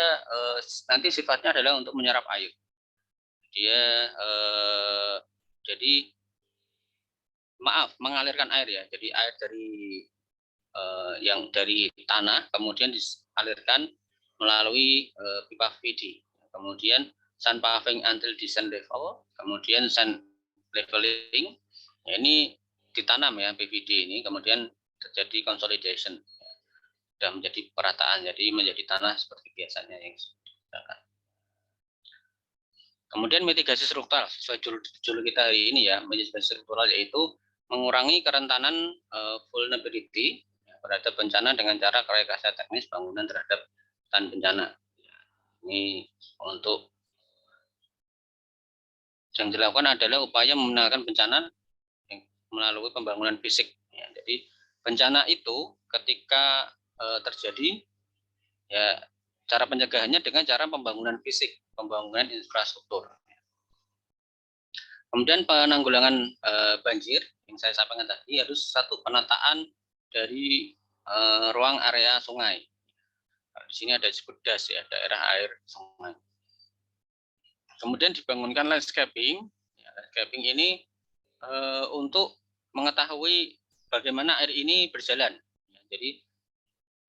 S5: nanti sifatnya adalah untuk menyerap air. Dia Jadi maaf, mengalirkan air ya. Jadi air dari yang dari tanah kemudian dialirkan melalui pipa VD. Kemudian sand paving until descent level, kemudian sand leveling. Ya, ini ditanam ya PVD ini, kemudian terjadi consolidation. Sudah menjadi perataan, jadi menjadi tanah seperti biasanya yang digunakan. Kemudian mitigasi struktural sesuai judul kita hari ini ya, mitigasi struktural yaitu mengurangi kerentanan vulnerability terhadap bencana dengan cara rekayasa teknis bangunan terhadap tahan bencana. Ini untuk yang dilakukan adalah upaya memenangkan bencana melalui pembangunan fisik. Ya, jadi bencana itu ketika terjadi, ya cara pencegahannya dengan cara pembangunan fisik, pembangunan infrastruktur. Kemudian penanggulangan banjir yang saya sampaikan tadi harus satu penataan dari ruang area sungai. Di sini ada disebut DAS ya, daerah air sungai. Kemudian dibangunkan landscaping. Ya, landscaping ini untuk mengetahui bagaimana air ini berjalan. Ya, jadi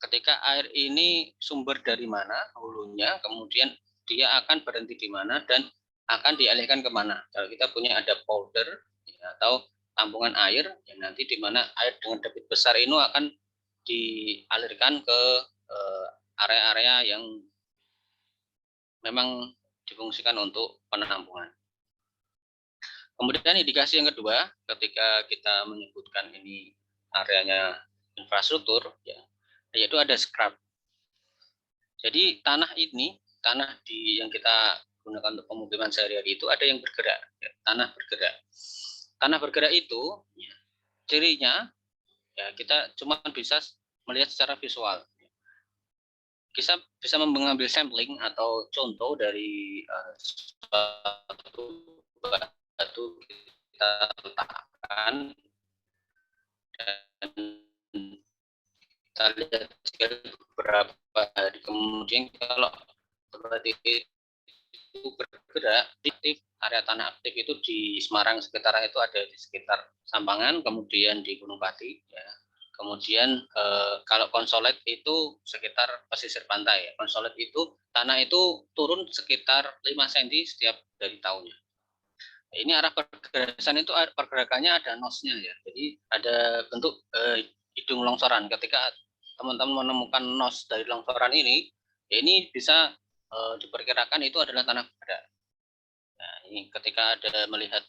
S5: ketika air ini sumber dari mana, hulunya, kemudian dia akan berhenti di mana dan akan dialihkan kemana. Kalau kita punya ada polder ya, atau tampungan air, ya nanti di mana air dengan debit besar ini akan dialirkan ke area-area yang memang difungsikan untuk penampungan. Kemudian indikasi yang kedua, ketika kita menyebutkan ini areanya infrastruktur, ya, yaitu ada scrub. Jadi tanah ini, tanah yang kita gunakan untuk pemukiman sehari-hari itu ada yang bergerak, ya, tanah bergerak. Tanah bergerak itu, ya, cirinya, ya kita cuma bisa melihat secara visual. Kita bisa mengambil sampling atau contoh dari suatu batu kita letakkan dan kita lihat beberapa hari kemudian kalau berarti itu bergerak aktif, area tanah aktif itu di Semarang sekitar itu ada di sekitar Sampangan, kemudian di Gunung Pati ya. Kemudian kalau konsolid itu sekitar pesisir pantai ya. Konsolid itu tanah itu turun sekitar 5 cm setiap dari tahunnya. Ini arah pergerakan itu pergerakannya ada nosnya ya. Jadi ada bentuk hidung longsoran. Ketika teman-teman menemukan nos dari longsoran ini, ya ini bisa diperkirakan itu adalah tanah bergerak. Nah, ini ketika ada melihat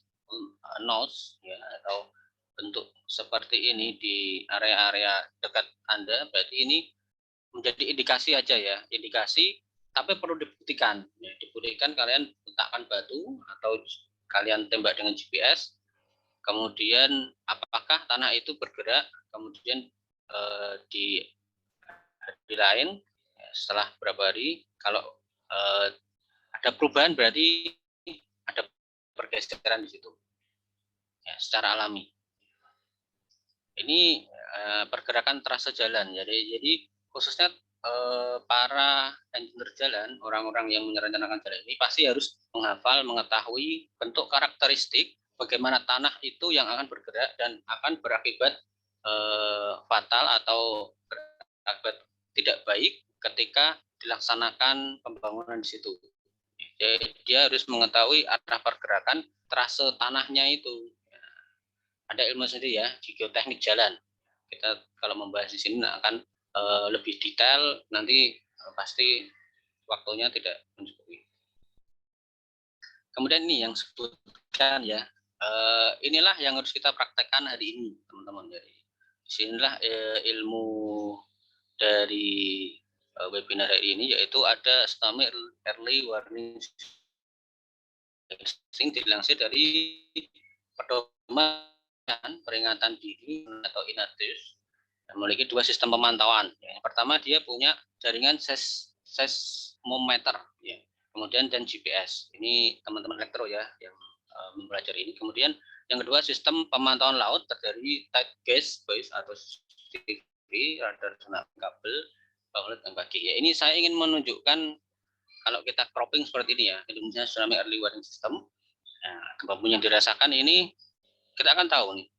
S5: nos ya atau bentuk seperti ini di area-area dekat Anda, berarti ini menjadi indikasi aja ya, indikasi, tapi perlu dibuktikan. Ya, dibuktikan kalian letakkan batu atau kalian tembak dengan GPS, kemudian apakah tanah itu bergerak, kemudian di hari lain ya, setelah beberapa hari, kalau ada perubahan berarti ada pergeseran di situ, ya, secara alami. Ini pergerakan trase jalan. Jadi khususnya para engineer jalan, orang-orang yang merencanakan jalan ini pasti harus menghafal, mengetahui bentuk karakteristik bagaimana tanah itu yang akan bergerak dan akan berakibat fatal atau berakibat tidak baik ketika dilaksanakan pembangunan di situ. Jadi dia harus mengetahui arah pergerakan trase tanahnya itu. Ada ilmu sendiri ya, di geoteknik jalan. Kita kalau membahas di sini akan lebih detail, nanti pasti waktunya tidak mencukupi. Kemudian ini yang sebutkan ya, inilah yang harus kita praktekkan hari ini, teman-teman. Jadi disinilah ilmu dari webinar hari ini, yaitu ada STAMI Early Warning System, dilansir dari pedoman peringatan dini atau INATIS, memiliki dua sistem pemantauan. Yang pertama dia punya jaringan seismometer, ya. Kemudian dan GPS. Ini teman-teman elektro ya yang mempelajari ini. Kemudian yang kedua sistem pemantauan laut terdiri tide gauge base atau CCTV, radar zona kabel, baulet dan bagi. Ya, ini saya ingin menunjukkan kalau kita cropping seperti ini ya, Indonesia Tsunami Early Warning System. Nah, gempa bumi yang dirasakan ini kita akan tahu nih,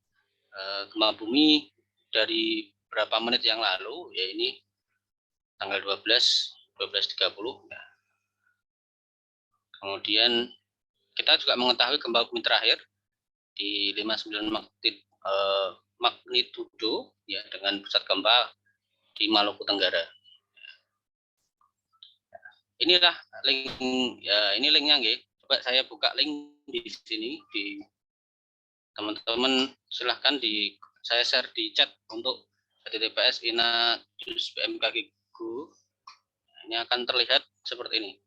S5: gempa bumi dari berapa menit yang lalu, ya ini tanggal 12.30. Nah, kemudian kita juga mengetahui gempa bumi terakhir di 59 magnitudo ya, dengan pusat gempa di Maluku Tenggara. Inilah link ya, ini linknya nggih. Coba saya buka link di sini, di teman-teman silahkan saya share di chat untuk https ina.bmkg.go. Ini akan terlihat seperti ini.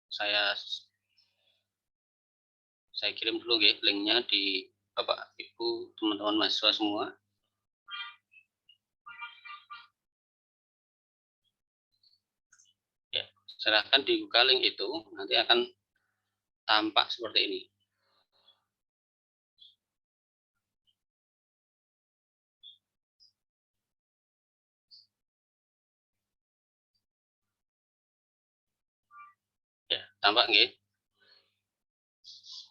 S5: Saya kirim dulu nggih linknya di Bapak Ibu teman-teman mahasiswa semua. Ya, silahkan dibuka link itu, nanti akan tampak seperti ini. Ya, tampak nggih?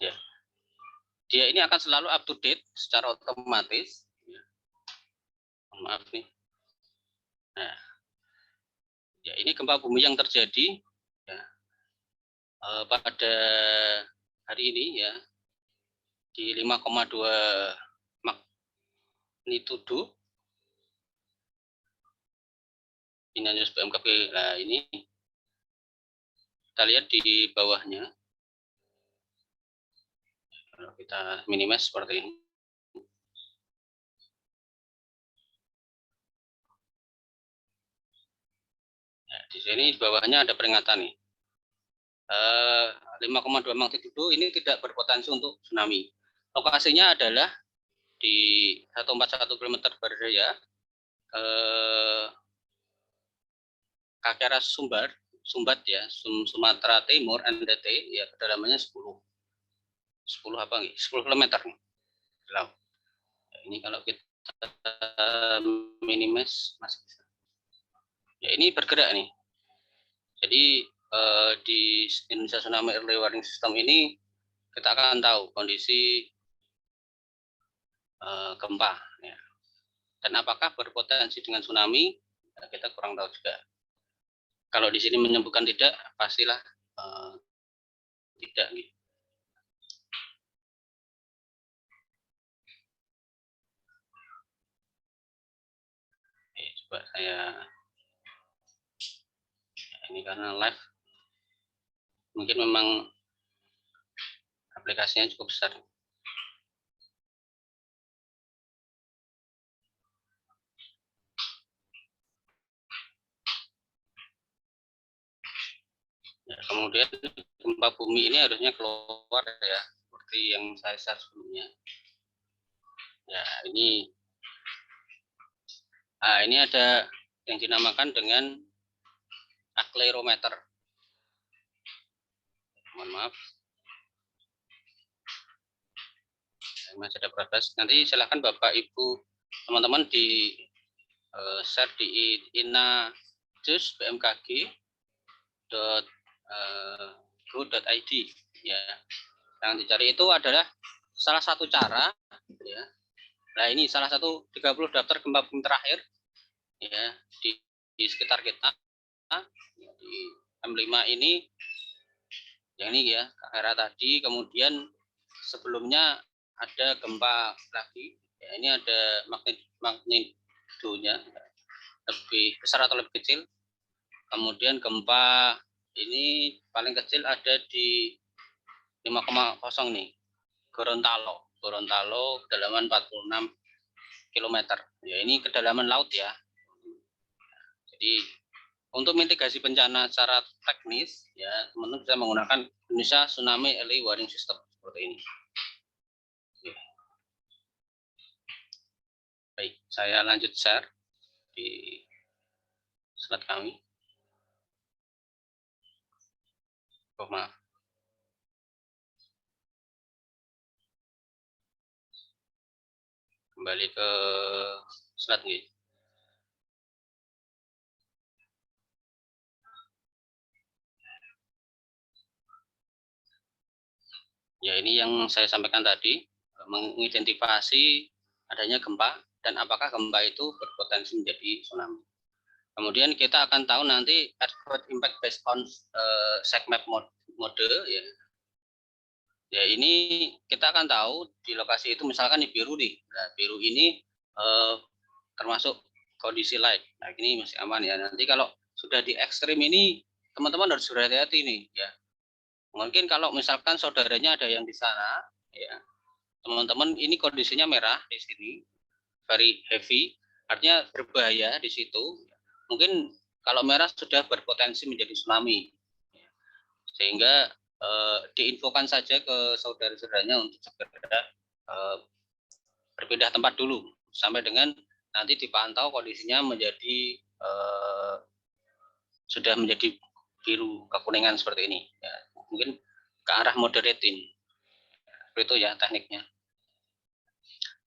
S5: Ya. Dia ini akan selalu up to date secara otomatis. Ya. Maaf nih. Nah, ya ini gempa bumi yang terjadi ya, pada hari ini ya di 5,2 magnitudo. Ini hanya BMKG. Nah, ini kita lihat di bawahnya. Kalau kita minimize seperti ini. Nah, di sini di bawahnya ada peringatan nih. 5,2 magnitudo ini tidak berpotensi untuk tsunami. Lokasinya adalah di 141 km berdaya, Kakera Sumbat ya, Sumatera Timur, NTT ya, kedalamannya 10 apa nih? 10 km nih. Ini kalau kita minimize masih bisa. Ya ini bergerak nih. Jadi di Indonesia Tsunami Early Warning System ini kita akan tahu kondisi gempa ya. Dan apakah berpotensi dengan tsunami, ya, kita kurang tahu juga. Kalau di sini menyebutkan tidak, pastilah tidak nih. Oke, coba saya ini karena live mungkin memang aplikasinya cukup besar. Ya, kemudian gempa bumi ini harusnya keluar ya, seperti yang saya share sebelumnya. Ya, ini ada yang dinamakan dengan aklerometer. Mohon maaf. Masih ada progres. Nanti silakan Bapak Ibu teman-teman di share di ina.bmkg.go.id ya. Yang dicari itu adalah salah satu cara ya. Nah, ini salah satu 30 daftar gempa bumi terakhir ya di sekitar kita di M5 ini, yang ini ya, Kakera tadi, kemudian sebelumnya ada gempa lagi ya, ini ada magnitudonya lebih besar atau lebih kecil. Kemudian gempa ini paling kecil ada di 5,0 nih, Gorontalo kedalaman 46 km. Ya, ini kedalaman laut ya. Jadi untuk mitigasi bencana secara teknis ya, teman-teman bisa menggunakan Indonesia Tsunami Early Warning System seperti ini. Oke. Baik, saya lanjut share di slide kami. Oh, maaf. Kembali ke slide ini. Ya, ini yang saya sampaikan tadi, mengidentifikasi adanya gempa dan apakah gempa itu berpotensi menjadi tsunami. Kemudian kita akan tahu nanti earthquake impact based on seismic mode ya. Ya, ini kita akan tahu di lokasi itu misalkan di biru nih. Nah, biru ini termasuk kondisi light. Nah, ini masih aman ya. Nanti kalau sudah di ekstrim ini teman-teman harus berhati-hati nih ya. Mungkin kalau misalkan saudaranya ada yang di sana ya. Teman-teman ini kondisinya merah di sini, very heavy, artinya berbahaya di situ. Mungkin kalau merah sudah berpotensi menjadi tsunami. Sehingga diinfokan saja ke saudara-saudaranya untuk segera berpindah tempat dulu sampai dengan nanti dipantau kondisinya menjadi sudah menjadi biru kekuningan seperti ini ya, mungkin ke arah moderating seperti itu ya tekniknya.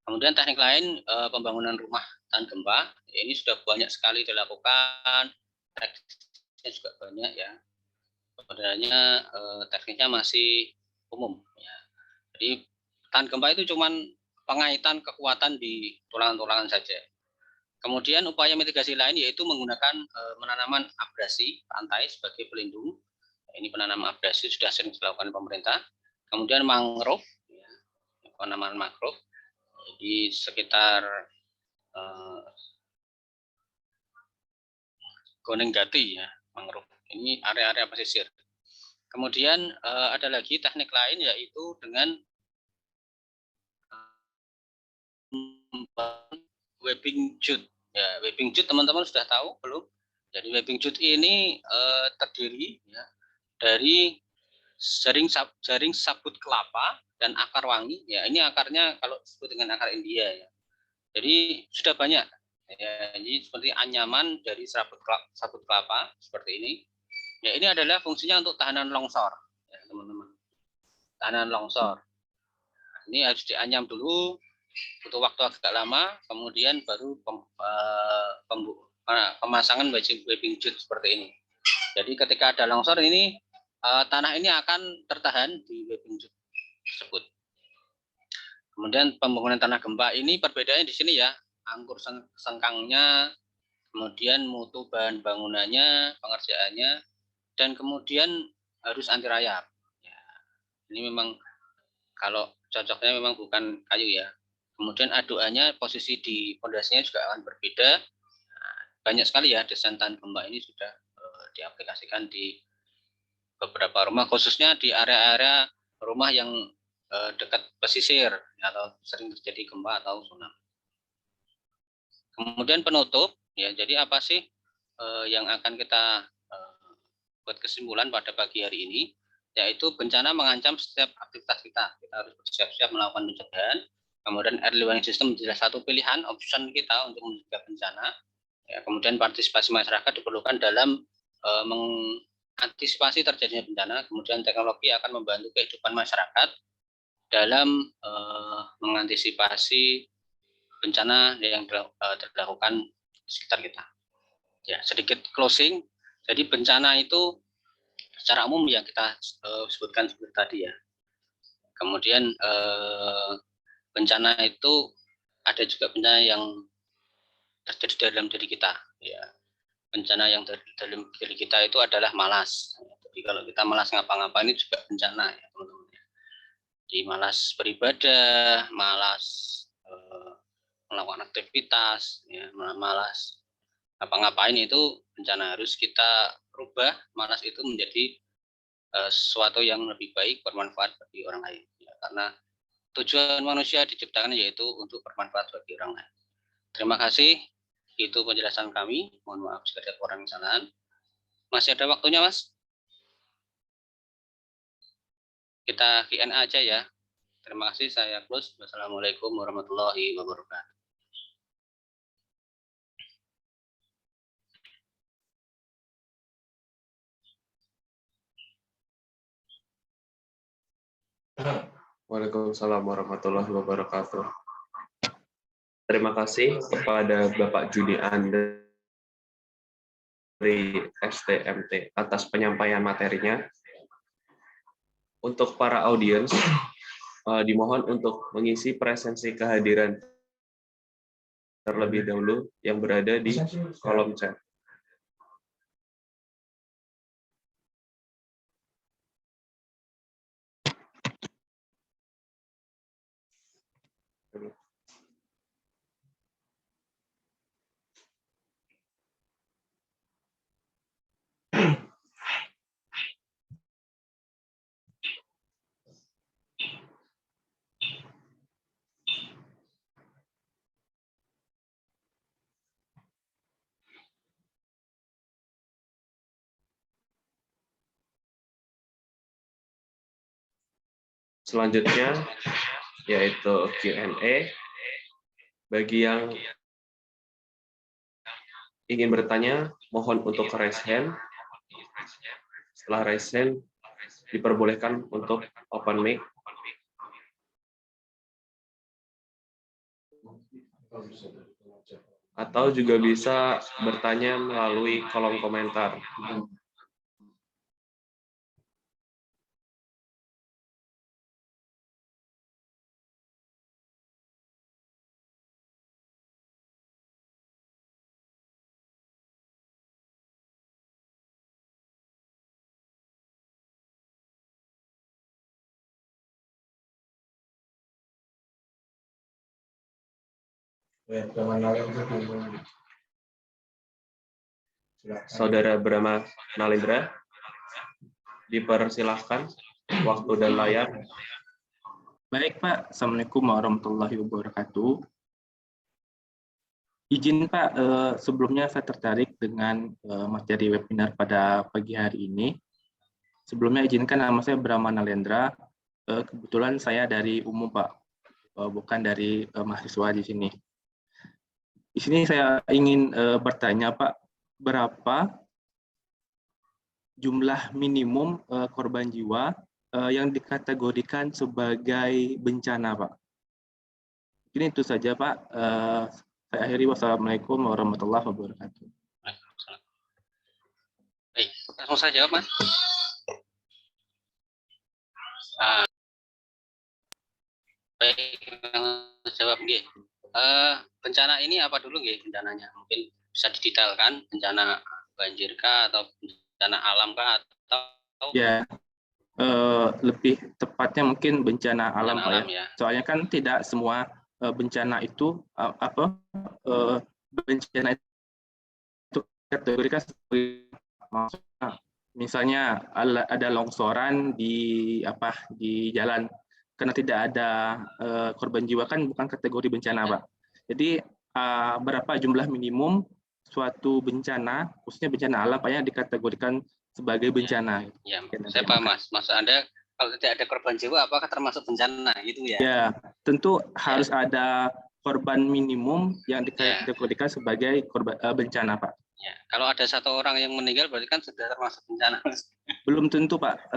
S5: Kemudian teknik lain pembangunan rumah tahan gempa ini sudah banyak sekali dilakukan, tekniknya juga banyak ya. Sebenarnya tekniknya masih umum ya. Jadi tahan gempa itu cuman pengaitan kekuatan di tulangan-tulangan saja. Kemudian upaya mitigasi lain yaitu menggunakan penanaman abrasi pantai sebagai pelindung. Ini penanaman abrasi sudah sering dilakukan pemerintah. Kemudian mangrove, ya, penanaman mangrove di sekitar Gonenggati ya, mangrove. Ini area-area pesisir. Kemudian ada lagi teknik lain yaitu dengan webbing jute. Ya, webbing jute teman-teman sudah tahu belum? Jadi webbing jute ini terdiri ya, dari jaring sabut kelapa dan akar wangi. Ya, ini akarnya kalau disebut dengan akar India ya. Jadi sudah banyak. Ya, ini seperti anyaman dari sabut kelapa seperti ini. Ya, ini adalah fungsinya untuk tahanan longsor, ya, teman-teman. Tahanan longsor. Ini harus dianyam dulu, butuh waktu agak lama, kemudian baru pemasangan webbing jute seperti ini. Jadi ketika ada longsor ini, tanah ini akan tertahan di webbing jute tersebut. Kemudian pembangunan tanah gempa ini perbedaannya di sini ya, angkur sengkangnya, kemudian mutu bahan bangunannya, pengerjaannya, dan kemudian harus anti rayap. Ya, ini memang kalau cocoknya memang bukan kayu ya. Kemudian aduannya posisi di pondasinya juga akan berbeda. Nah, banyak sekali ya desain tahan gempa ini sudah diaplikasikan di beberapa rumah, khususnya di area-area rumah yang dekat pesisir atau sering terjadi gempa atau tsunami. Kemudian penutup, ya jadi apa sih yang akan kita buat kesimpulan pada pagi hari ini, yaitu bencana mengancam setiap aktivitas kita. Kita harus bersiap-siap melakukan pencegahan. Kemudian early warning system adalah satu pilihan, option kita untuk mencegah bencana. Ya, kemudian partisipasi masyarakat diperlukan dalam mengantisipasi terjadinya bencana. Kemudian teknologi akan membantu kehidupan masyarakat dalam mengantisipasi bencana yang dilakukan di sekitar kita. Ya, sedikit closing. Jadi bencana itu secara umum ya kita sebutkan seperti tadi ya. Kemudian bencana itu ada juga bencana yang terjadi dalam diri kita. Ya, bencana yang dalam diri kita itu adalah malas. Jadi kalau kita malas ngapa-ngapain ini juga bencana ya teman-teman. Jadi malas beribadah, malas melakukan aktivitas, ya, malas ngapa-ngapain itu bencana. Harus kita rubah malas itu menjadi sesuatu yang lebih baik, bermanfaat bagi orang lain. Ya, karena tujuan manusia diciptakan yaitu untuk bermanfaat bagi orang lain. Terima kasih. Itu penjelasan kami. Mohon maaf jika ada kurang kesalahan. Masih ada waktunya, Mas? Kita Q&A aja ya. Terima kasih. Saya close. Wassalamualaikum warahmatullahi wabarakatuh.
S1: Waalaikumsalam warahmatullahi wabarakatuh. Terima kasih kepada Bapak Junian dari STMT atas penyampaian materinya. untuk para audiens, dimohon untuk mengisi presensi kehadiran terlebih dahulu yang berada di kolom chat. Selanjutnya yaitu Q&A. Bagi yang ingin bertanya, mohon untuk raise hand. Setelah raise hand, diperbolehkan untuk open mic. Atau juga bisa bertanya melalui kolom komentar. Saudara Brahma Nalendra, dipersilahkan waktu dan layar.
S6: Baik Pak, Assalamualaikum warahmatullahi wabarakatuh. Izin Pak, sebelumnya saya tertarik dengan materi webinar pada pagi hari ini. Sebelumnya izinkan nama saya Brahma Nalendra. Kebetulan saya dari umum Pak, bukan dari mahasiswa di sini. Di sini saya ingin bertanya Pak, berapa jumlah minimum korban jiwa yang dikategorikan sebagai bencana Pak? Ini itu saja Pak. Saya akhiri. Wassalamualaikum warahmatullahi wabarakatuh.
S5: Baik, langsung saya jawab Mas. Baik, langsung jawab nggih. Bencana ini apa dulu nggih bencananya? Mungkin bisa didetailkan, bencana banjir kah atau bencana alam kah atau
S6: Ya, lebih tepatnya mungkin bencana alam Pak ya.
S5: ya.
S6: Soalnya kan tidak semua bencana itu bencana itu kategorikan sebagai, misalnya ada longsoran di jalan karena tidak ada korban jiwa kan bukan kategori bencana Pak. Jadi berapa jumlah minimum suatu bencana, khususnya bencana alam Pak yang dikategorikan sebagai bencana?
S5: Ya, saya paham Mas. Maksud Anda kalau tidak ada korban jiwa apakah termasuk bencana gitu ya?
S6: Ya, tentu harus ada korban minimum yang dikategorikan sebagai korban bencana Pak.
S5: Ya, kalau ada satu orang yang meninggal berarti kan sudah termasuk bencana.
S6: Belum tentu Pak.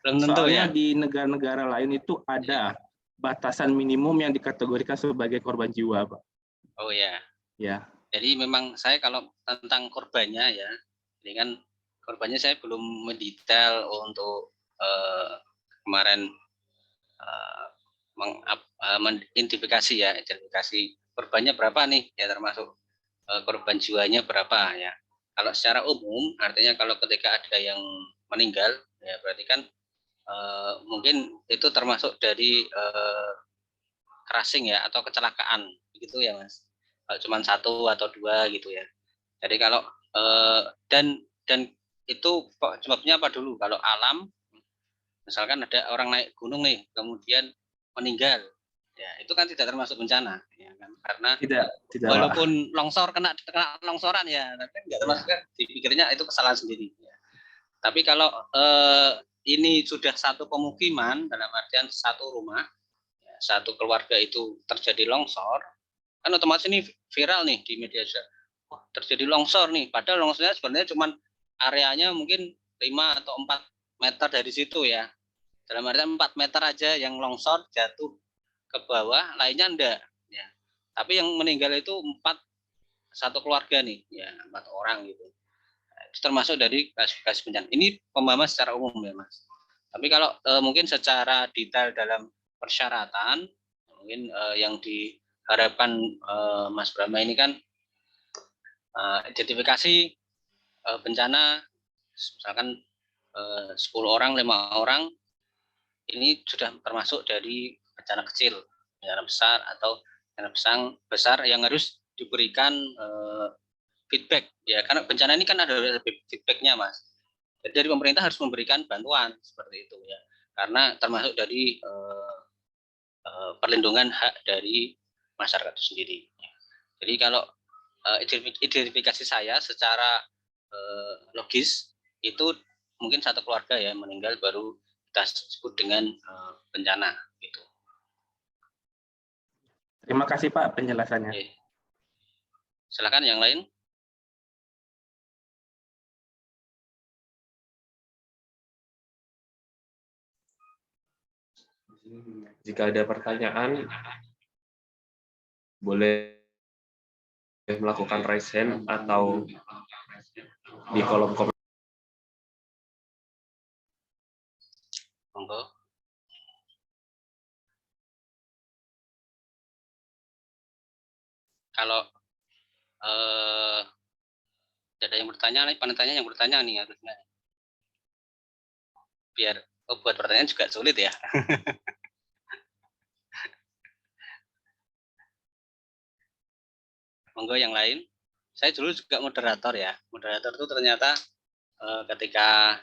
S5: Belum tentu
S6: soalnya
S5: ya.
S6: di negara-negara lain itu ada batasan minimum yang dikategorikan sebagai korban jiwa Pak.
S5: Oh ya.
S6: Ya.
S5: Jadi memang saya kalau tentang korbannya ya, ini kan korbannya saya belum mendetail untuk kemarin mengidentifikasi ya, identifikasi korbannya berapa nih ya, termasuk korban jiwanya berapa ya. Kalau secara umum artinya kalau ketika ada yang meninggal ya berarti kan mungkin itu termasuk dari crashing ya atau kecelakaan begitu ya Mas. Kalau cuma satu atau dua gitu ya. Jadi kalau dan itu sebabnya apa dulu? Kalau alam misalkan ada orang naik gunung nih kemudian meninggal. Ya, itu kan tidak termasuk bencana ya kan, karena
S6: tidak
S5: walaupun longsor kena longsoran ya, tapi enggak termasuk kan, dipikirnya itu kesalahan sendiri ya. Tapi kalau ini sudah satu pemukiman dalam artian satu rumah, ya, satu keluarga itu terjadi longsor, kan otomatis ini viral nih di media sosial. Wah, terjadi longsor nih, padahal longsornya sebenarnya cuma areanya mungkin 5 atau 4 meter dari situ ya. Dalam artian 4 meter aja yang longsor jatuh ke bawah, lainnya enggak ya. Tapi yang meninggal itu 4 satu keluarga nih ya, 4 orang gitu. Itu termasuk dari klasifikasi bencana. Ini pemahaman secara umum ya Mas. Tapi kalau mungkin secara detail dalam persyaratan, mungkin yang diharapkan Mas Brahma ini kan identifikasi bencana, misalkan 10 orang, 5 orang, ini sudah termasuk dari bencana kecil, bencana besar, atau bencana besar yang harus diberikan feedback. Ya, karena bencana ini kan ada feedbacknya, Mas. Jadi dari pemerintah harus memberikan bantuan seperti itu ya, karena termasuk dari perlindungan hak dari masyarakat itu sendiri. Jadi kalau identifikasi saya secara logis itu mungkin satu keluarga ya meninggal baru kita sebut dengan bencana gitu.
S6: Terima kasih Pak penjelasannya.
S5: Oke. Silakan yang lain.
S1: Jika ada pertanyaan, boleh melakukan raise hand atau di kolom komentar.
S5: Monggo. Kalau ada yang bertanya, panitanya yang bertanya nih harusnya. Biar buat pertanyaan juga sulit ya. Monggo yang lain. Saya dulu juga moderator ya. Moderator itu ternyata ketika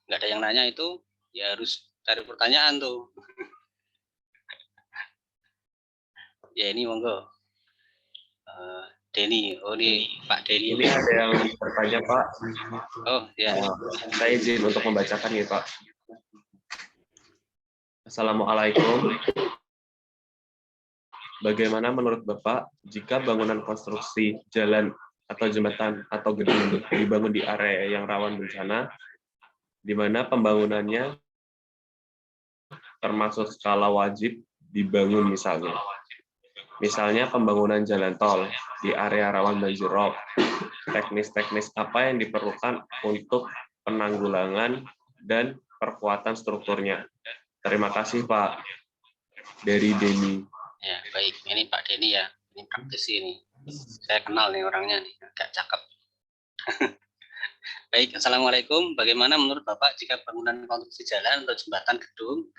S5: nggak ada yang nanya itu ya harus cari pertanyaan tuh. Ya ini monggo. Denny, oh ini Pak Denny.
S1: Ini ada yang bertanya Pak.
S5: Oh ya.
S1: Saya izin untuk membacakan ya Pak. Assalamualaikum. Bagaimana menurut Bapak jika bangunan konstruksi jalan atau jembatan atau gedung dibangun di area yang rawan bencana, di mana pembangunannya termasuk skala wajib dibangun misalnya? Misalnya pembangunan jalan tol di area rawan banjir rob. Teknis-teknis apa yang diperlukan untuk penanggulangan dan perkuatan strukturnya? Terima kasih Pak. Dari Denny.
S5: Ya, baik. Ini Pak Denny ya. Ini praktisi ini. Saya kenal nih orangnya nih, agak cakep. Baik, Assalamualaikum. Bagaimana menurut Bapak jika bangunan konstruksi jalan atau jembatan gedung?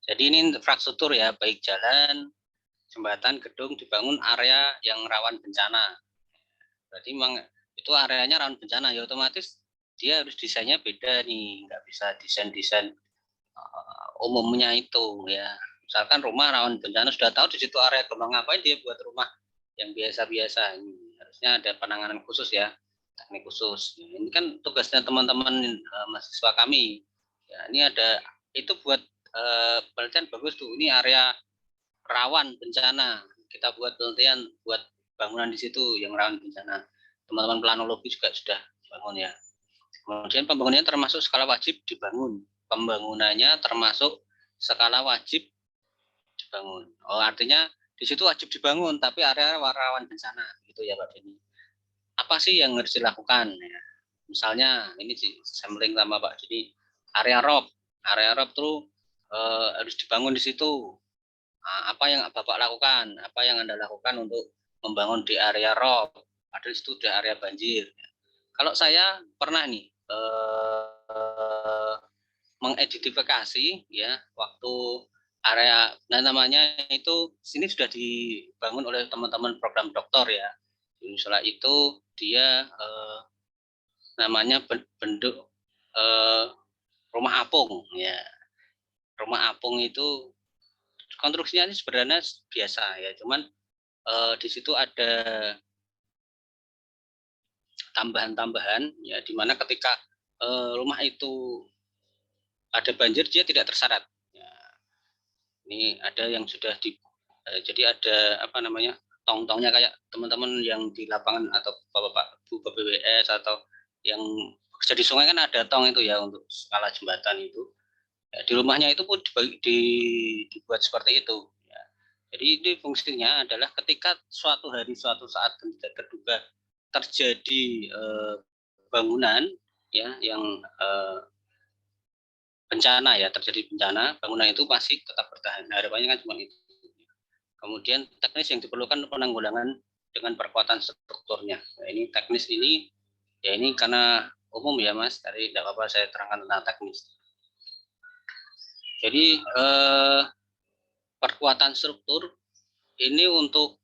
S5: Jadi ini infrastruktur ya, baik jalan, jembatan, gedung dibangun area yang rawan bencana. Berarti memang itu areanya rawan bencana, ya otomatis dia harus desainnya beda nih, nggak bisa desain umumnya itu ya. Misalkan rumah rawan bencana sudah tahu di situ area gelombang ngapain dia buat rumah yang biasa-biasa. Harusnya ada penanganan khusus ya, teknik khusus. Ini kan tugasnya teman-teman mahasiswa kami. Ya, ini ada itu buat penelitian bagus tuh. Ini area rawan bencana. Kita buat penelitian buat bangunan di situ yang rawan bencana. Teman-teman planologi juga sudah bangun ya. Kemudian pembangunannya termasuk skala wajib dibangun. Pembangunannya termasuk skala wajib dibangun. Oh, artinya di situ wajib dibangun, tapi area rawan bencana, gitu ya Pak Denny. Apa sih yang harus dilakukan? Ya, misalnya ini sampling sama Pak Denny, area rob itu harus dibangun di situ. Nah, apa yang Bapak lakukan? Apa yang Anda lakukan untuk membangun di area rob? Padahal itu sudah area banjir. Kalau saya pernah nih mengidentifikasi ya waktu area namanya itu sini sudah dibangun oleh teman-teman program doktor ya. Setelah itu dia namanya bentuk rumah apung ya. Rumah apung itu konstruksinya ini sebenarnya biasa ya, cuman di situ ada tambahan-tambahan ya, di mana ketika rumah itu ada banjir dia tidak tersyarat. Ya, ini ada yang sudah jadi ada apa namanya tong-tongnya kayak teman-teman yang di lapangan atau bapak-bapak bu BPWS atau yang bekerja di sungai kan ada tong itu ya untuk skala jembatan itu. Ya, di rumahnya itu pun dibuat seperti itu. Ya. Jadi ini fungsinya adalah ketika suatu hari suatu saat tidak terduga terjadi bangunan ya yang bencana ya, terjadi bencana, bangunan itu masih tetap bertahan. Harapannya kan cuma itu. Kemudian teknis yang diperlukan penanggulangan dengan perkuatan strukturnya. Nah, ini teknis ini ya ini karena umum ya Mas, tadi tidak apa-apa saya terangkan tentang teknis. Jadi perkuatan struktur ini untuk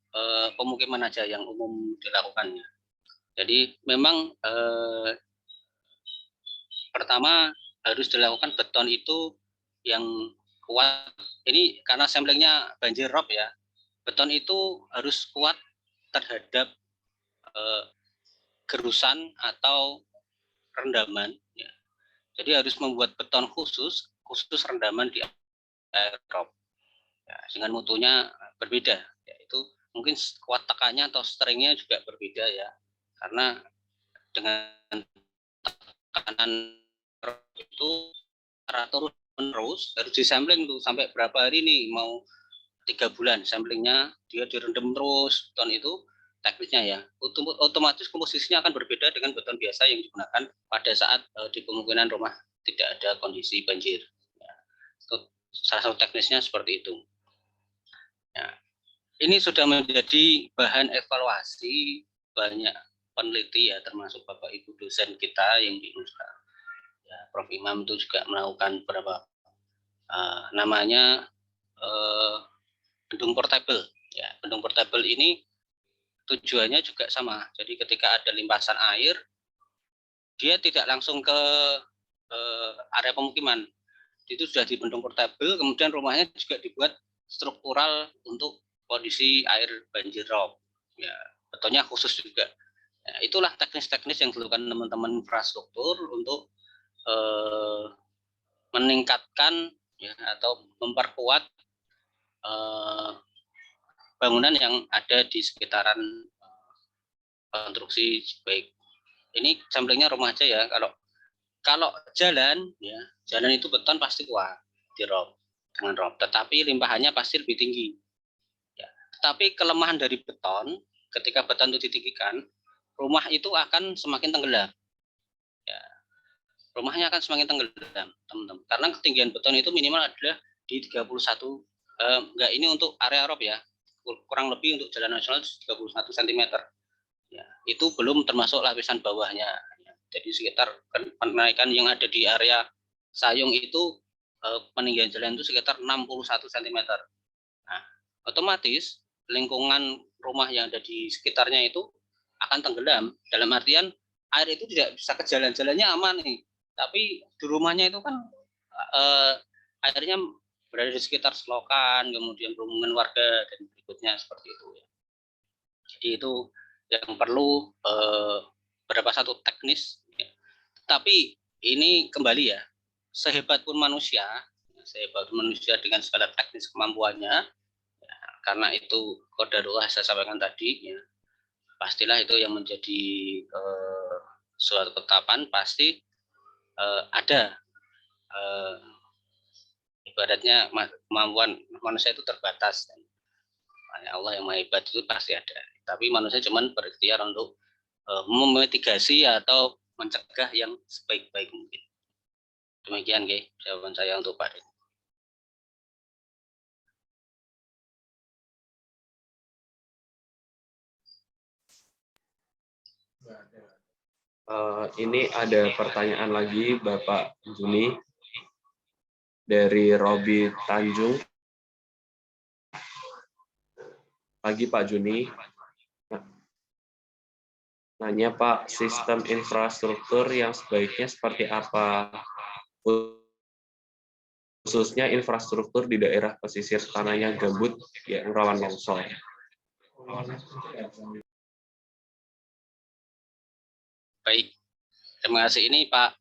S5: pemukiman aja yang umum dilakukannya. Jadi memang pertama harus dilakukan beton itu yang kuat. Ini karena samplingnya banjir rob ya. Beton itu harus kuat terhadap gerusan atau rendaman. Ya. Jadi harus membuat beton khusus rendaman di air rob. Ya, dengan mutunya berbeda. Yaitu mungkin kuat tekannya atau stringnya juga berbeda ya. Karena dengan tekanan itu teratur terus harus disampling tuh sampai berapa hari nih, mau 3 bulan samplingnya dia direndam terus beton itu teknisnya ya. Otomatis komposisinya akan berbeda dengan beton biasa yang digunakan pada saat di pemukiman rumah tidak ada kondisi banjir. Ya, itu salah satu teknisnya seperti itu. Ya, ini sudah menjadi bahan evaluasi banyak peneliti ya, termasuk Bapak Ibu dosen kita yang di Unska. Ya, Prof. Imam itu juga melakukan beberapa namanya bendung portable. Ya, bendung portable ini tujuannya juga sama. Jadi ketika ada limpasan air, dia tidak langsung ke area pemukiman. Itu sudah di bendung portable, kemudian rumahnya juga dibuat struktural untuk kondisi air banjir rob. Ya, betonnya khusus juga. Ya, itulah teknis-teknis yang dilakukan teman-teman infrastruktur untuk meningkatkan ya, atau memperkuat bangunan yang ada di sekitaran konstruksi. Baik, ini samplingnya rumah aja ya. Kalau jalan ya, jalan itu beton pasti kuat di rob dengan rob, tetapi limpahannya pasti lebih tinggi ya. Tetapi kelemahan dari beton, ketika beton itu ditinggikan, rumah itu akan semakin tenggelam ya. Rumahnya akan semakin tenggelam teman-teman, karena ketinggian beton itu minimal adalah di 31 enggak, ini untuk area rob ya, kurang lebih untuk jalan nasional 31 cm ya. Itu belum termasuk lapisan bawahnya ya. Jadi sekitar penaikan yang ada di area Sayung itu peninggian jalan itu sekitar 61 cm. Nah, otomatis lingkungan rumah yang ada di sekitarnya itu akan tenggelam, dalam artian air itu tidak bisa ke jalan-jalannya aman nih, tapi di rumahnya itu kan airnya berada di sekitar selokan, kemudian perumunan warga dan berikutnya seperti itu ya. Jadi itu yang perlu berapa satu teknis ya. Tapi ini kembali ya, sehebat pun manusia dengan segala teknis kemampuannya ya, karena itu qadarullah saya sampaikan tadi ya, pastilah itu yang menjadi suatu ketetapan, pasti ada ibaratnya kemampuan manusia itu terbatas. Allah yang Maha Hebat itu pasti ada. Tapi manusia cuma berikhtiar untuk memitigasi atau mencegah yang sebaik-baik mungkin. Demikian jawaban saya untuk Pak Rin.
S1: Ini ada pertanyaan lagi Bapak Juni dari Robi Tanjung. Pagi Pak Juni. Nanya Pak, sistem infrastruktur yang sebaiknya seperti apa? Khususnya infrastruktur di daerah pesisir tanahnya gambut yang rawan longsor.
S5: Baik, terima kasih. Ini Pak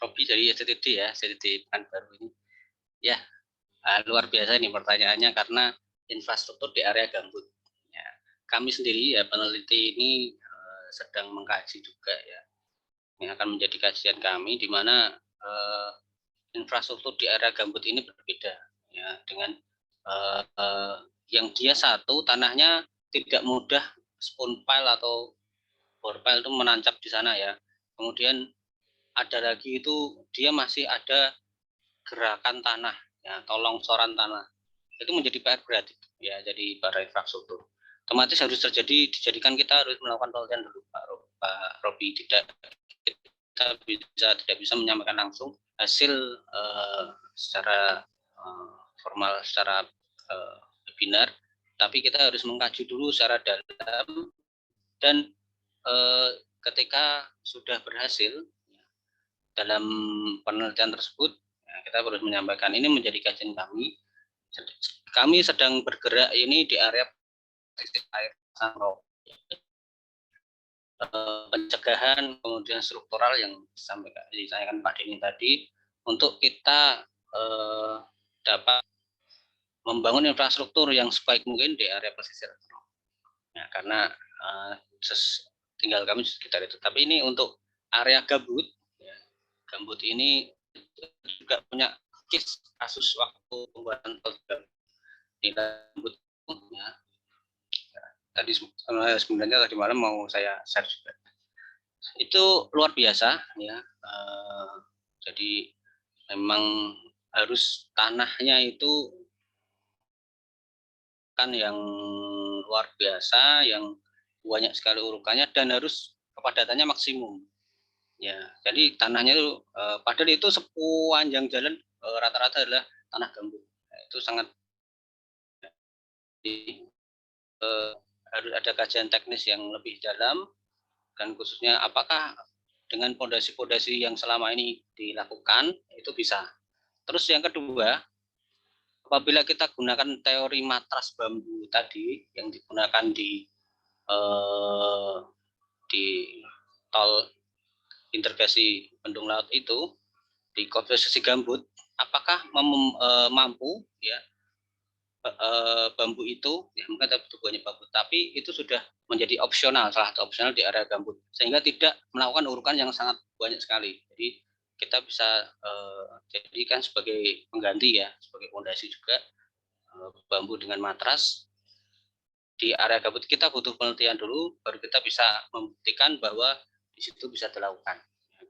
S5: Robi dari STTD ya, STTD Pekanbaru ini. Ya, luar biasa ini pertanyaannya karena infrastruktur di area gambut. Ya, kami sendiri ya peneliti ini sedang mengkaji juga ya. Ini akan menjadi kajian kami di mana infrastruktur di area gambut ini berbeda ya dengan yang dia satu tanahnya tidak mudah spoon pile atau bore pile itu menancap di sana ya. Kemudian ada lagi itu dia masih ada gerakan tanah, ya, atau longsoran tanah, itu menjadi PR berat, ya, jadi pada infrastruktur. Otomatis harus dijadikan kita harus melakukan penelitian dulu, Pak Robi. Tidak bisa menyampaikan langsung hasil secara formal, secara webinar, tapi kita harus mengkaji dulu secara dalam, dan ketika sudah berhasil dalam penelitian tersebut, ya, kita harus menyampaikan ini menjadi kajian kami. Kami sedang bergerak ini di area air mangrove, pencegahan kemudian struktural yang disampaikan Pak Denny tadi, untuk kita dapat membangun infrastruktur yang sebaik mungkin di area pesisir. Ya, karena tinggal kami sekitar itu. Tapi ini untuk area gambut, ya, gambut ini juga punya kasus waktu pembuatan tol di gambut, ya. Tadi sebenarnya tadi malam mau saya share juga. Itu luar biasa, ya. Jadi memang harus tanahnya itu kan yang luar biasa, yang banyak sekali urukannya, dan harus kepadatannya maksimum. Ya, jadi tanahnya itu padahal itu sepanjang jalan rata-rata adalah tanah gambut. Nah, itu sangat harus ada kajian teknis yang lebih dalam, dan khususnya apakah dengan pondasi-pondasi yang selama ini dilakukan itu bisa. Terus yang kedua, apabila kita gunakan teori matras bambu tadi yang digunakan di tol integrasi bendung laut itu di komposisi gambut, apakah mampu, ya, bambu itu, ya, mungkin butuh banyak bambu, tapi itu sudah menjadi opsional, salah satu opsional di area gambut, sehingga tidak melakukan urukan yang sangat banyak sekali. Jadi kita bisa jadikan sebagai pengganti, ya, sebagai fondasi juga bambu dengan matras di area gambut. Kita butuh penelitian dulu, baru kita bisa membuktikan bahwa di situ bisa dilakukan.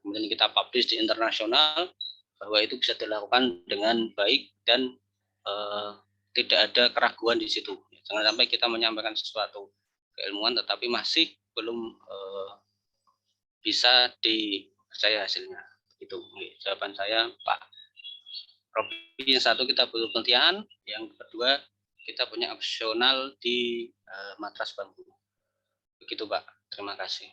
S5: Kemudian kita publish di internasional bahwa itu bisa dilakukan dengan baik dan tidak ada keraguan di situ. Jangan sampai kita menyampaikan sesuatu keilmuan tetapi masih belum bisa dipercaya hasilnya. Itu jawaban saya, Pak Robi. Yang satu, kita butuh penelitian. Yang kedua, kita punya opsional di matras bambu. Begitu, Pak. Terima kasih.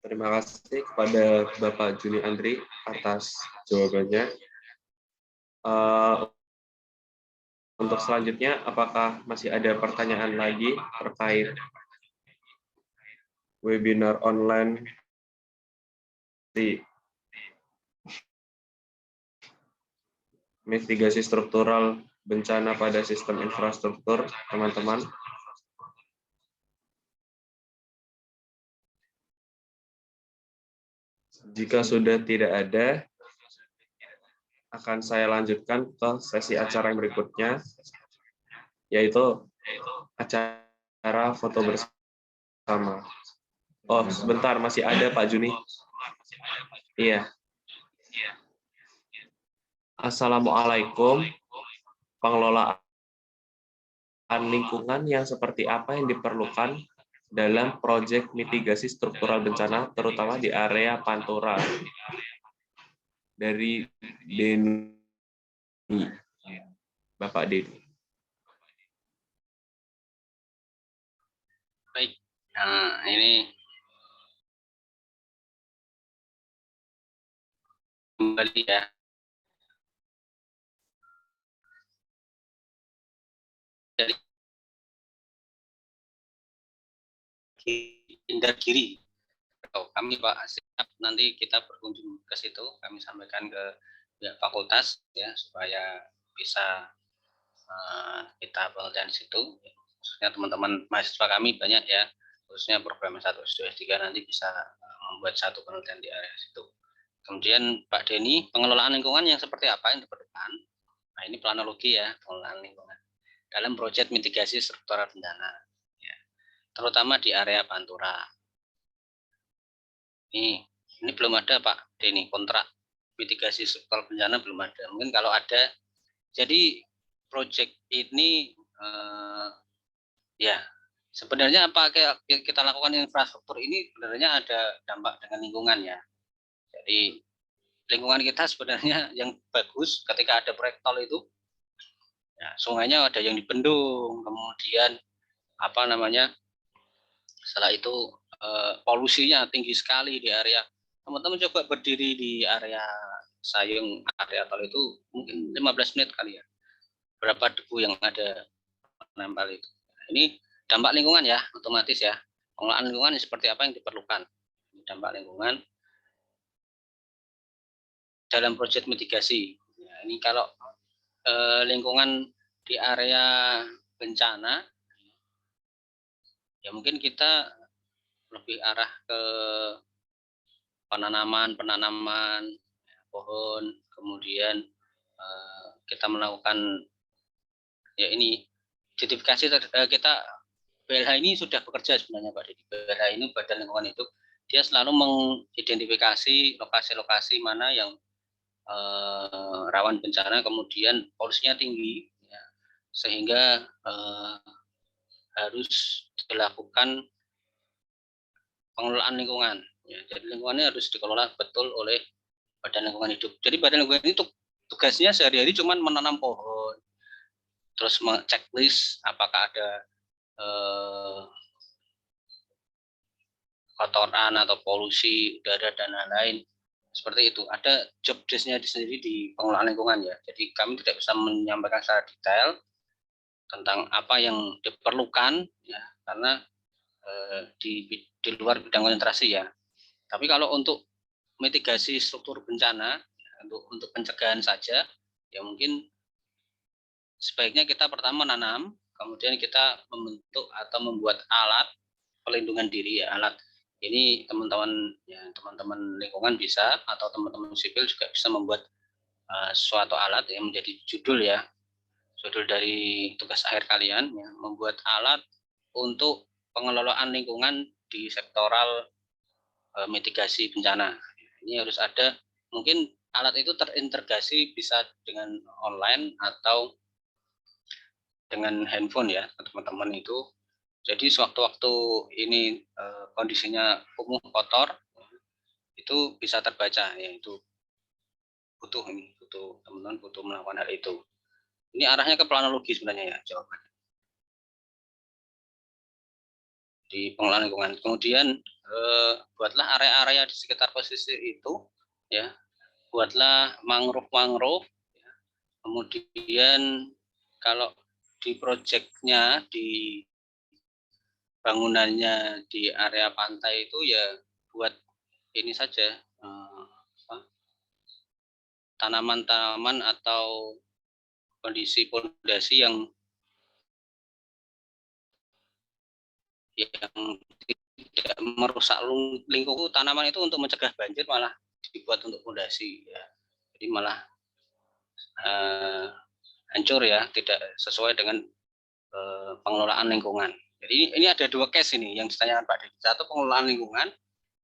S1: Terima kasih kepada Bapak Juni Andri atas jawabannya. Untuk selanjutnya, apakah masih ada pertanyaan lagi terkait webinar online di mitigasi struktural bencana pada sistem infrastruktur, teman-teman? Jika sudah tidak ada, akan saya lanjutkan ke sesi acara yang berikutnya, yaitu acara foto bersama. Oh, sebentar, masih ada Pak Juni. Iya. Assalamualaikum. Pengelolaan lingkungan yang seperti apa yang diperlukan dalam proyek mitigasi struktural bencana, terutama di area Pantura? Dari Denny, Bapak Denny.
S5: Baik, nah ini kembali, ya. Dari Indragiri. Kami Pak siap, nanti kita berkunjung ke situ, kami sampaikan ke pihak fakultas, ya, supaya bisa kita penelitian di situ. Khususnya teman-teman mahasiswa kami banyak, ya, khususnya program S1, S2, S3 nanti bisa membuat satu penelitian di area situ. Kemudian Pak Denny, pengelolaan lingkungan yang seperti apa yang diperlukan? Nah, ini planologi, ya, pengelolaan lingkungan dalam proyek mitigasi struktural bencana, ya, terutama di area Pantura. Ini belum ada Pak Denny, kontrak mitigasi struktural bencana belum ada. Mungkin kalau ada, jadi proyek ini ya sebenarnya apa kita lakukan infrastruktur ini sebenarnya ada dampak dengan lingkungan ya. Jadi lingkungan kita sebenarnya yang bagus ketika ada proyek tol itu, ya, sungainya ada yang dibendung, kemudian apa namanya, setelah itu polusinya tinggi sekali di area. Teman-teman coba berdiri di area Sayung, area tol itu mungkin 15 menit kali ya. Berapa debu yang ada menempel itu. Ini dampak lingkungan ya, otomatis ya. Pengelolaan lingkungan seperti apa yang diperlukan. Dampak lingkungan dalam proyek mitigasi. Ya, ini kalau lingkungan di area bencana, ya mungkin kita lebih arah ke penanaman pohon, kemudian kita melakukan ya ini identifikasi kita. BLH ini sudah bekerja sebenarnya Pak Didi. BLH ini Badan Lingkungan Hidup, dia selalu mengidentifikasi lokasi-lokasi mana yang rawan bencana, kemudian polusinya tinggi, ya, sehingga harus dilakukan pengelolaan lingkungan. Ya, jadi lingkungannya harus dikelola betul oleh Badan Lingkungan Hidup. Jadi Badan Lingkungan Hidup tugasnya sehari-hari cuma menanam pohon, terus checklist apakah ada kotoran atau polusi udara dan lain-lain, seperti itu. Ada job desk-nya sendiri di pengelolaan lingkungan ya. Jadi kami tidak bisa menyampaikan secara detail tentang apa yang diperlukan ya, karena di luar bidang konsentrasi ya. Tapi kalau untuk mitigasi struktur bencana, untuk pencegahan saja, ya mungkin sebaiknya kita pertama menanam, kemudian kita membentuk atau membuat alat pelindungan diri ya. Alat ini teman-teman lingkungan bisa, atau teman-teman sipil juga bisa membuat suatu alat yang menjadi judul ya, judul dari tugas akhir kalian ya, membuat alat untuk pengelolaan lingkungan di sektoral mitigasi bencana. Ini harus ada, mungkin alat itu terintegrasi bisa dengan online atau dengan handphone ya teman-teman itu. Jadi sewaktu-waktu ini kondisinya kumuh kotor, itu bisa terbaca ya, itu butuh teman-teman butuh melakukan hal itu. Ini arahnya ke planologi sebenarnya ya jawabannya di pengelolaan lingkungan. Kemudian buatlah area-area di sekitar pesisir itu ya, buatlah mangrove ya. Kemudian kalau di proyeknya, di bangunannya di area pantai itu ya buat ini saja, tanaman-tanaman atau kondisi pondasi yang tidak merusak lingkungan tanaman itu, untuk mencegah banjir malah dibuat untuk pondasi ya. Jadi malah hancur ya, tidak sesuai dengan pengelolaan lingkungan. Jadi ini ada dua case ini yang ditanyakan Pak Didi. Satu pengelolaan lingkungan,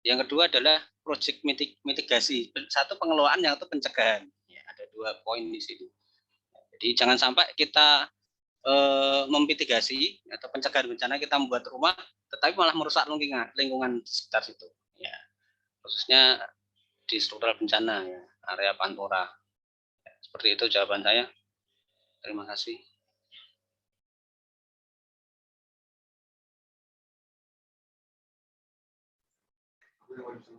S5: yang kedua adalah proyek mitigasi. Satu pengelolaan, yang satu pencegahan. Ya, ada dua poin di situ. Jadi jangan sampai kita memitigasi atau pencegahan bencana, kita membuat rumah tetapi malah merusak lingkungan sekitar situ ya, khususnya di struktural bencana ya, area Pantura ya. Seperti itu jawaban saya, terima kasih.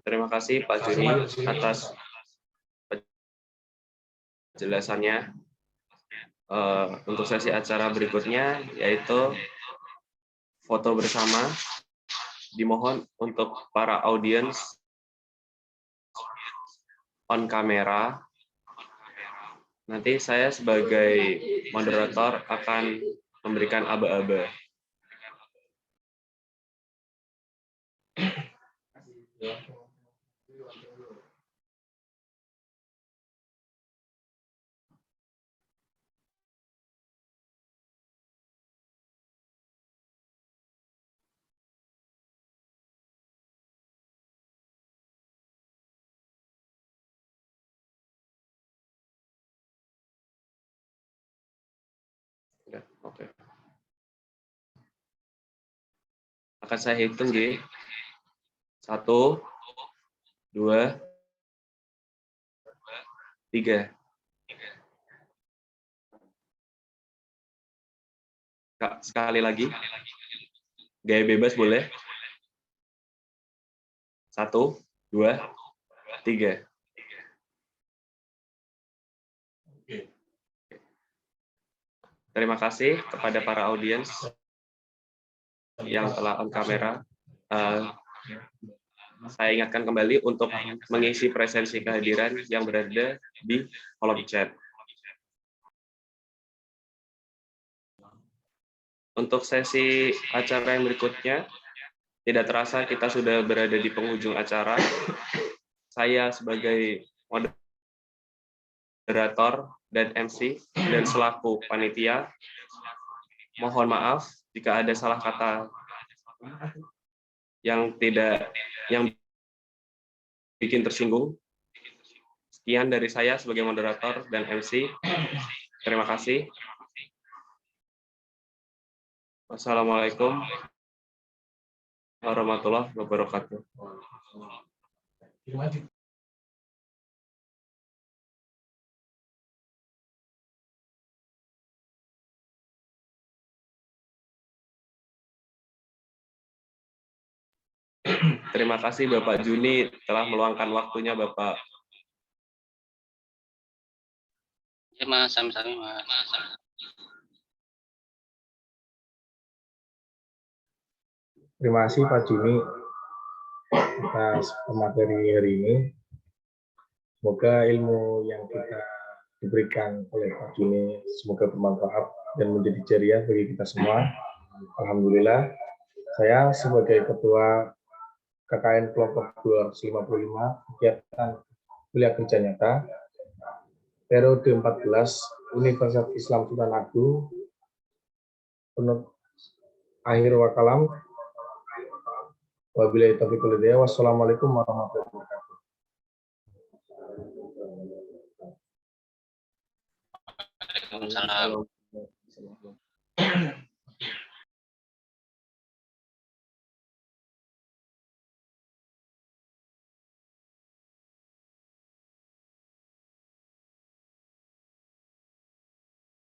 S1: Terima kasih Pak Juni atas penjelasannya. Untuk sesi acara berikutnya yaitu foto bersama. Dimohon untuk para audiens on kamera. Nanti saya sebagai moderator akan memberikan aba-aba. Oke. Akan saya hitung, G. 1, 2, 3. Kak, sekali lagi. Gaya bebas boleh. 1, 2, 3. Terima kasih kepada para audiens yang telah on kamera. Saya ingatkan kembali untuk mengisi presensi kehadiran yang berada di kolom chat. Untuk sesi acara yang berikutnya, tidak terasa kita sudah berada di penghujung acara. Saya sebagai moderator dan MC dan selaku panitia, mohon maaf jika ada salah kata yang bikin tersinggung. Sekian dari saya sebagai moderator dan MC. Terima kasih. Wassalamualaikum warahmatullahi wabarakatuh. Terima kasih Bapak Juni telah meluangkan waktunya, Bapak.
S5: Ya, Mas, sami-sami, Mas.
S3: Terima kasih Pak Juni atas materi hari ini. Semoga ilmu yang kita diberikan oleh Pak Juni semoga bermanfaat dan menjadi jariah bagi kita semua. Alhamdulillah, saya sebagai Ketua KKN Kelompok 255 kegiatan kuliah kerja nyata periode 14 Universitas Islam Sultan Agung akhir wakalam. Wabillahi taufiq wal hidayah. Wassalamualaikum warahmatullahi wabarakatuh.
S5: Waalaikumsalam.